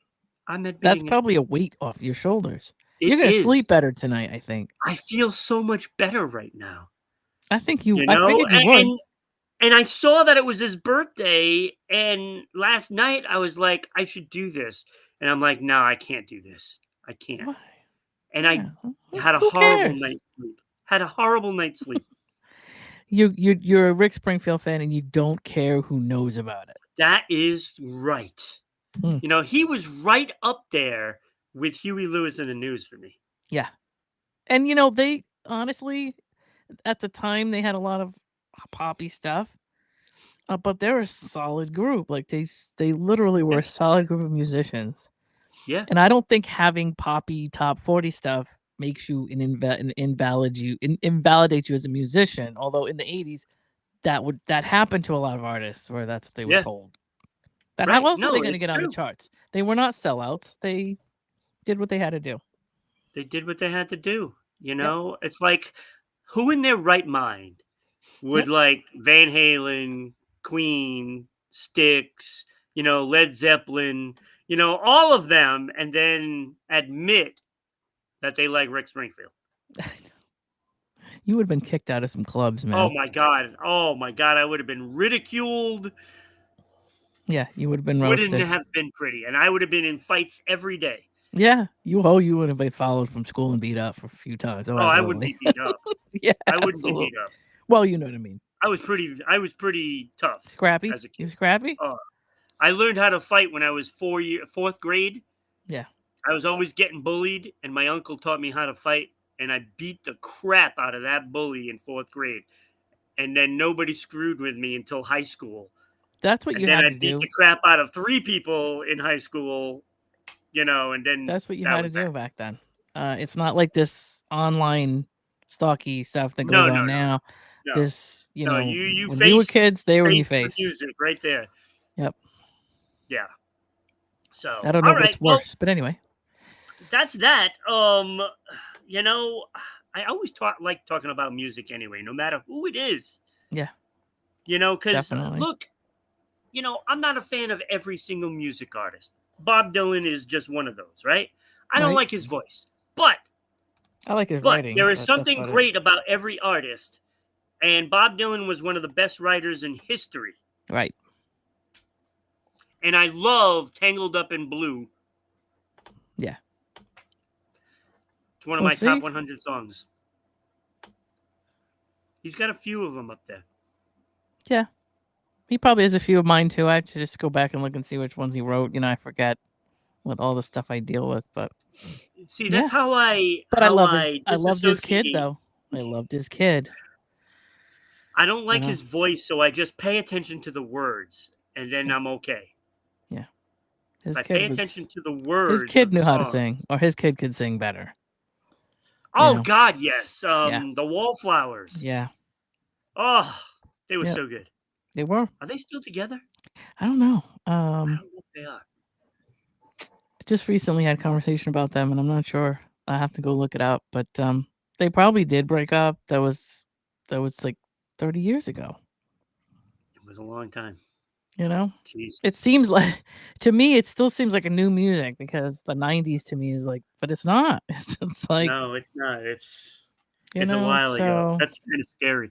I'm That's admitting it. probably a weight off your shoulders. It You're gonna sleep is. better tonight, I think. I feel so much better right now. I I figured you would. and I saw that it was his birthday, and last night I was like, I should do this, and I'm like, no, I can't do this. I can't. Why? And I Yeah. had a Who horrible cares? night's sleep. Had a horrible night's sleep. You're a Rick Springfield fan and you don't care who knows about it. That is right. Mm. You know, he was right up there with Huey Lewis in the News for me. Yeah. And they honestly at the time they had a lot of poppy stuff. But they're a solid group. Like they literally were Yeah. a solid group of musicians. Yeah. And I don't think having poppy top 40 stuff makes you invalidate you as a musician. Although in the 80s that happened to a lot of artists where that's what they were Yeah. told. That how Right. else were they No, going to it's get on the true. charts? They were not sellouts. They did what they had to do. They did what they had to do. You Yep. know, it's like who in their right mind would Yep. like Van Halen, Queen, Styx, Led Zeppelin, all of them, and then admit that they like Rick Springfield. You would have been kicked out of some clubs, Oh man. my god. Oh my god. I would have been ridiculed. Yeah, you would have been Wouldn't roasted. have been pretty. And I would have been in fights every day. Yeah, you would have been followed from school and beat up for a few times. Oh, Oh, I wouldn't absolutely. be beat up. Yeah, I wouldn't be absolutely. beat up. Well, you know what I mean. I was pretty tough Scrappy? as a You kid. scrappy? Oh, I learned how to fight when I was fourth grade. Yeah. I was always getting bullied, and my uncle taught me how to fight, and I beat the crap out of that bully in fourth grade. And then nobody screwed with me until high school. That's what And you then had I to beat do. the crap out of 3 people in high school, and then That's what you that had to was do that. back then. It's not like this online stalky stuff that goes No, on no, no, now. no. This, No, you when we were kids, they were in your face the face. music right there. Yep. Yeah. So, I don't know all right. what's Well, worse, but anyway. that's that. I always like talking about music anyway, no matter who it is. Yeah. Because Definitely. look, I'm not a fan of every single music artist. Bob Dylan is just one of those, right? I don't Right. like his voice, but I like his but writing. there is but that's something about it. great about every artist, and Bob Dylan was one of the best writers in history. Right. And I love Tangled Up in Blue. Yeah. It's one of Well, my see? top 100 songs. He's got a few of them up there. Yeah. He probably has a few of mine too. I have to just go back and look and see which ones he wrote. I forget with all the stuff I deal with, but See, that's how I But I loved his kid disassociate. though. I loved his kid. I don't like know? his voice, so I just pay attention to the words, and then Yeah. I'm okay. Yeah. If I pay attention to the words, his kid of the knew how to song. sing, or his kid could sing better. Oh God, yes. Yeah. The Wallflowers. Yeah. Oh, they were Yep. so good. They were. Are they still together? I don't know. I don't know if they are. Just recently had a conversation about them, and I'm not sure. I have to go look it up, but they probably did break up. That was like 30 years ago. It was a long time. Jesus. It Jesus. seems like to me, it still seems like a new music because the 90s to me is like, but it's not. It's like No, it's not. It's you a know. while ago. So That's kind of scary.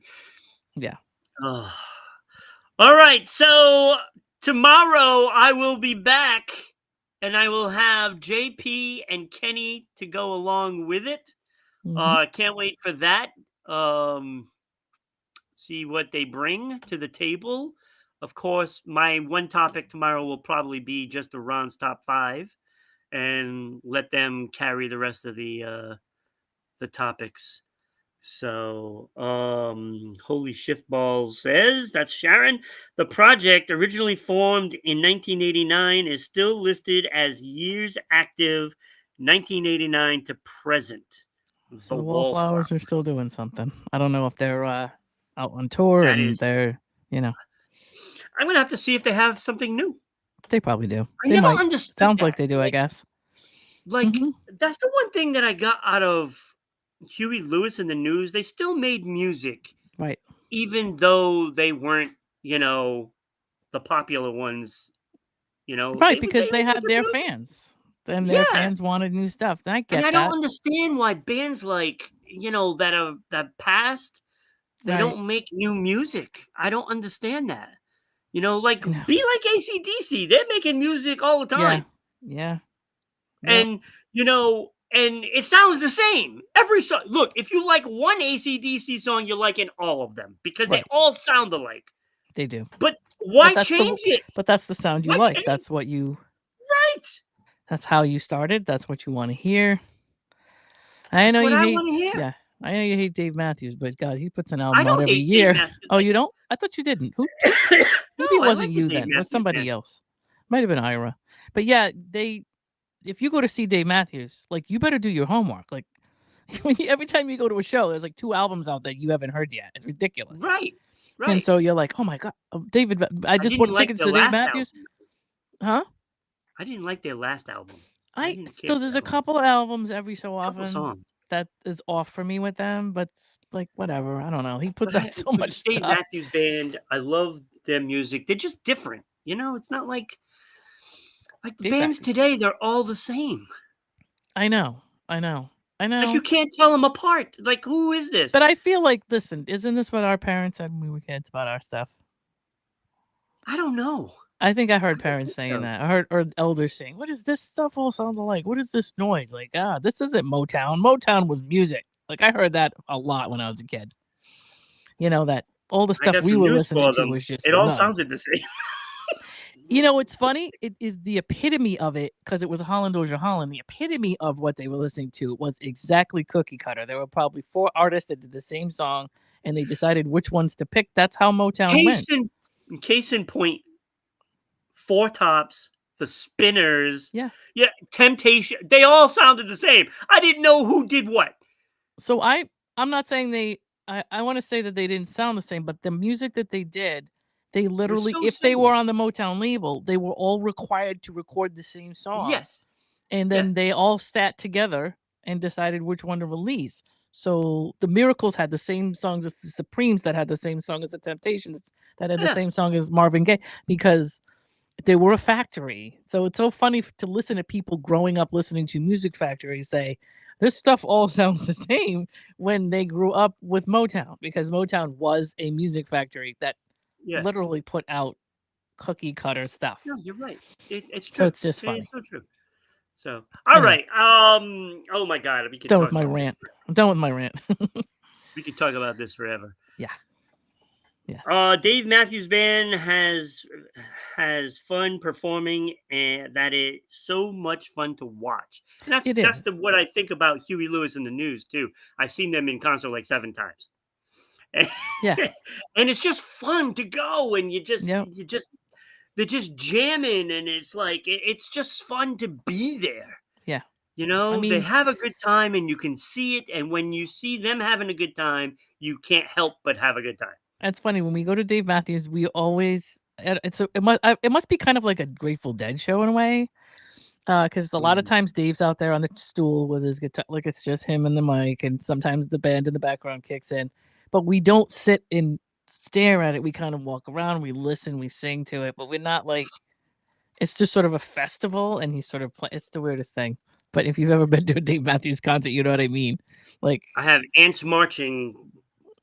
yeah. Oh. All right. So tomorrow I will be back, and I will have JP and Kenny to go along with it. Mhm. Can't wait for that. See what they bring to the table. Of course, my one topic tomorrow will probably be just Iran's top 5, and let them carry the rest of the topics. So, Holy Shift Balls says, that's Sharon. The project, originally formed in 1989, is still listed as years active, 1989 to present. So The the Wallflowers are still doing something. I don't know if they're out on tour That and is, they're, I'm gonna have to see if they have something new. they probably do. I They never might. understood Sounds like that. they do, I guess. Like Hmm. that's the one thing that I got out of Huey Lewis and the News. They still made music, Right. even though they weren't, the popular ones. Right, They because they made had good their music. fans. And their Yeah, fans wanted new stuff. And I and get I don't that. understand why bands like that passed, they Right. don't make new music. I don't understand that. Like I know. be like AC/DC. They're making music all the Yeah. time. Yeah. Yep. And and it sounds the same every song. Look, if you like one AC/DC song, you're liking all of them because they Right. all sound alike. They do. But But why that's the change it? but that's the sound you Why like. change? Right. That's how you started. That's what you want to hear. I That's know what you I hate want to hear. yeah. I know you hate Dave Matthews, but God, he puts an I album out don't every hate Dave year. Matthews. Oh, you don't? I thought you didn't. Who maybe No, it I wasn't like the you Dave then. It was Matthews somebody Band. else. Might have been Ira. But yeah, if you go to see Dave Matthews, like you better do your homework. Like every time you go to a show, there's like 2 albums out that you haven't heard yet. It's ridiculous. Right. And Right. so you're like, "Oh my God, David, I I just didn't bought like tickets their to Dave last Matthews." album. Huh? I didn't like their last album. I I didn't care still for there's that a one. couple of albums every so A couple often songs. that is off for me with them, but like whatever. I don't know. He puts out so But much it's Dave stuff. Matthews Band. I love their music. They're just different. It's not like the Dave bands Matthews. today. They're all the same. I know. I know. I Like you know. can't tell them apart. Like who is But this? I feel like, listen, isn't this what our parents said when we were kids about our stuff? I don't know. I think I I heard don't parents think saying so. that. I heard or elders saying, "What is this stuff all sounds alike? What is this noise?" Like, this isn't Motown. Motown was music. Like I heard that a lot when I was a kid. That all the I stuff got we some were news listening for to them. was just It all noise. sounded the same. It's funny. It is the epitome of it because it was Holland Dozier Holland. The epitome of what they were listening to was exactly cookie cutter. There were probably 4 artists that did the same song, and they decided which ones to pick. That's how Motown Case went. in point, Four Tops, the Spinners, Yeah. yeah, Temptation. They all sounded the same. I didn't know who did what. So I'm not saying I want to say that they didn't sound the same, but the music that they did, they It was literally, so if they were similar. on the Motown label, they were all required to record the same song. Yes. And Yeah. then they all sat together and decided which one to release. So the Miracles had the same songs as the Supremes, that had the same song as the Temptations, that had the Yeah. same song as Marvin Gaye, because they were a factory. So it's so funny to listen to people growing up listening to Music Factory say, this stuff all sounds the same when they grew up with Motown, because Motown was a music factory that Yeah. literally put out cookie cutter stuff. No, you're right. It's So true. it's just It is funny. so true. So, all Anyway, right. Oh my God, we could done talk with my about this. rant. I'm done with my rant. We could talk about this forever. Yeah. Yes. Dave Matthews Band has fun performing, and that is so much fun to watch. And It that's is. what I think about Huey Lewis and the News too. I've seen them in concert like 7 times. Yeah. And it's just fun to go, and Yep. they're just jamming, and it's like it's just fun to be there. Yeah. They mean, have a good time, and you can see it. And when you see them having a good time, you can't help but have a good time. it's funny when we go to Dave Matthews, we always it must be kind of like a Grateful Dead show in a way. Because a lot of Mhm. times Dave's out there on the stool with his guitar, like it's just him and the mic, and sometimes the band in the background kicks in. But we don't sit and stare at it. We kind of walk around, we listen, we sing to it, but we're not like, it's just sort of a festival, and he's sort of it's the weirdest thing. But if you've ever been to a Dave Matthews concert, you know what I mean. Like, I have ants marching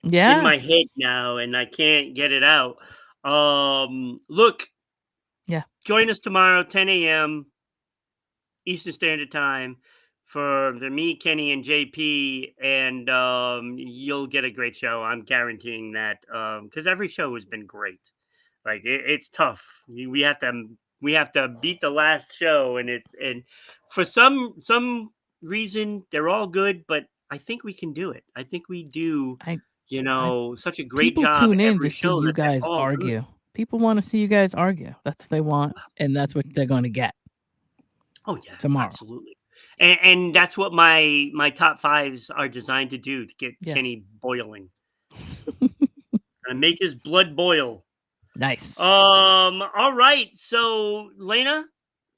in yeah, my head now, and I can't get it out. Look, yeah, join us tomorrow, 10 a.m. Eastern Standard Time, for me, Kenny, and JP, and you'll get a great show. I'm guaranteeing that, because every show has been great. Like it's tough. We have to beat the last show, and for some reason they're all good, but I think we can do it. I think we do. I I Such a great People job tune in every to see show you that they're guys all good. argue. People want to see you guys argue. That's what they want, and that's what they're going to get Oh yeah, tomorrow. absolutely. And that's what my top fives are designed to do, to get Yeah. Kenny boiling and make his blood boil. Nice. All right. So, Lena,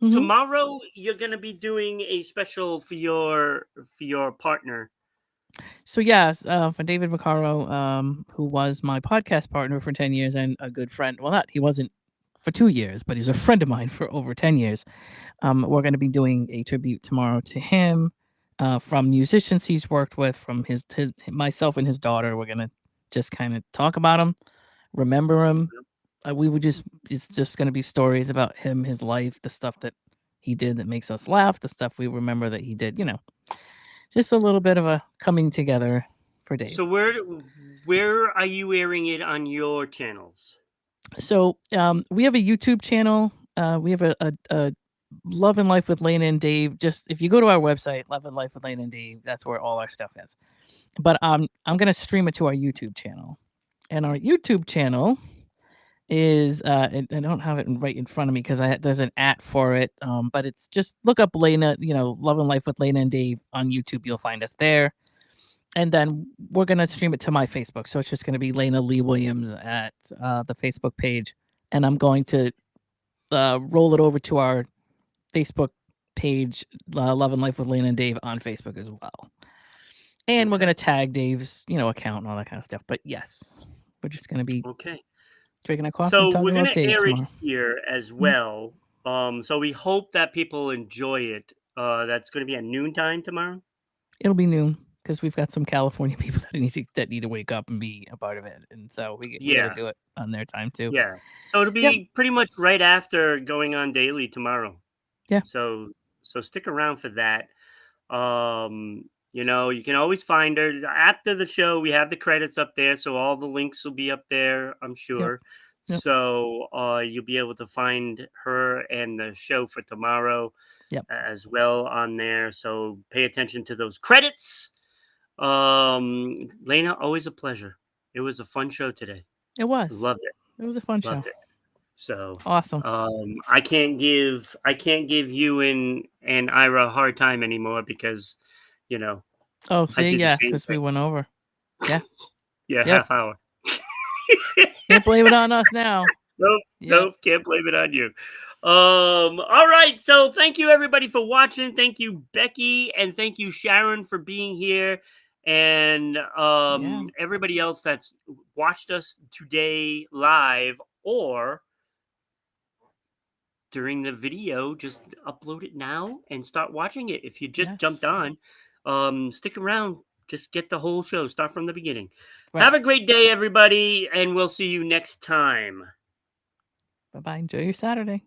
Mhm. tomorrow you're gonna be doing a special for your partner. So yes, for David Vaccaro, who was my podcast partner for 10 years and a good friend. Well, not he wasn't for 2 years, but he's a friend of mine for over 10 years. We're going to be doing a tribute tomorrow to him, from musicians he's worked with, from his myself and his daughter. We're going to just kind of talk about him, remember him. We would just It's just going to be stories about him, his life, the stuff that he did that makes us laugh, the stuff we remember that he did, just a little bit of a coming together for Dave. So where are you airing it on your channels? So we have a YouTube channel. We have a Love and Life with Lana and Dave. Just if you go to our website, Love and Life with Lana and Dave, that's where all our stuff is. But I'm gonna stream it to our YouTube channel, and our YouTube channel is I don't have it right in front of me because there's an @ for it. But it's just look up Lana, Love and Life with Lana and Dave on YouTube. You'll find us there. And then we're gonna stream it to my Facebook, so it's just gonna be Lana Lee Williams at the Facebook page, and I'm going to roll it over to our Facebook page, Love and Life with Lana and Dave on Facebook as well. And we're gonna tag Dave's, account and all that kind of stuff. But yes, we're just gonna be drinking a coffee and So talking we're about gonna Dave air it tomorrow. here as well. So we hope that people enjoy it. That's gonna be at noontime tomorrow. It'll be noon because we've got some California people that need to wake up and be a part of it, and so we got to Yeah, do it on their time too. yeah. So it'll Yep. be pretty much right after going on daily tomorrow. Yeah. So stick around for that. You can always find her after the show. We have the credits up there, so all the links will be up there, I'm Yep. sure. Yep. So you'll be able to find her and the show for tomorrow Yep. as well on there. So pay attention to those credits. Lena, always a pleasure. It was a fun show today. It was. Loved it. It was a fun show. Loved it. So Awesome. I can't give you and Ira a hard time anymore because Oh, I see, did the yeah, same because we thing. went over. Yeah. Yeah, Yep. half hour. Can't blame it on us now. Nope, Yep. nope, can't blame it on you. All right, so thank you everybody for watching. Thank you, Becky, and thank you, Sharon, for being here. And everybody else that's watched us today live or during the video, just upload it now and start watching it. If you just jumped on, stick around. Just get the whole show. Start from the beginning. Right. Have a great day, everybody, and we'll see you next time. Bye-bye. Enjoy your Saturday.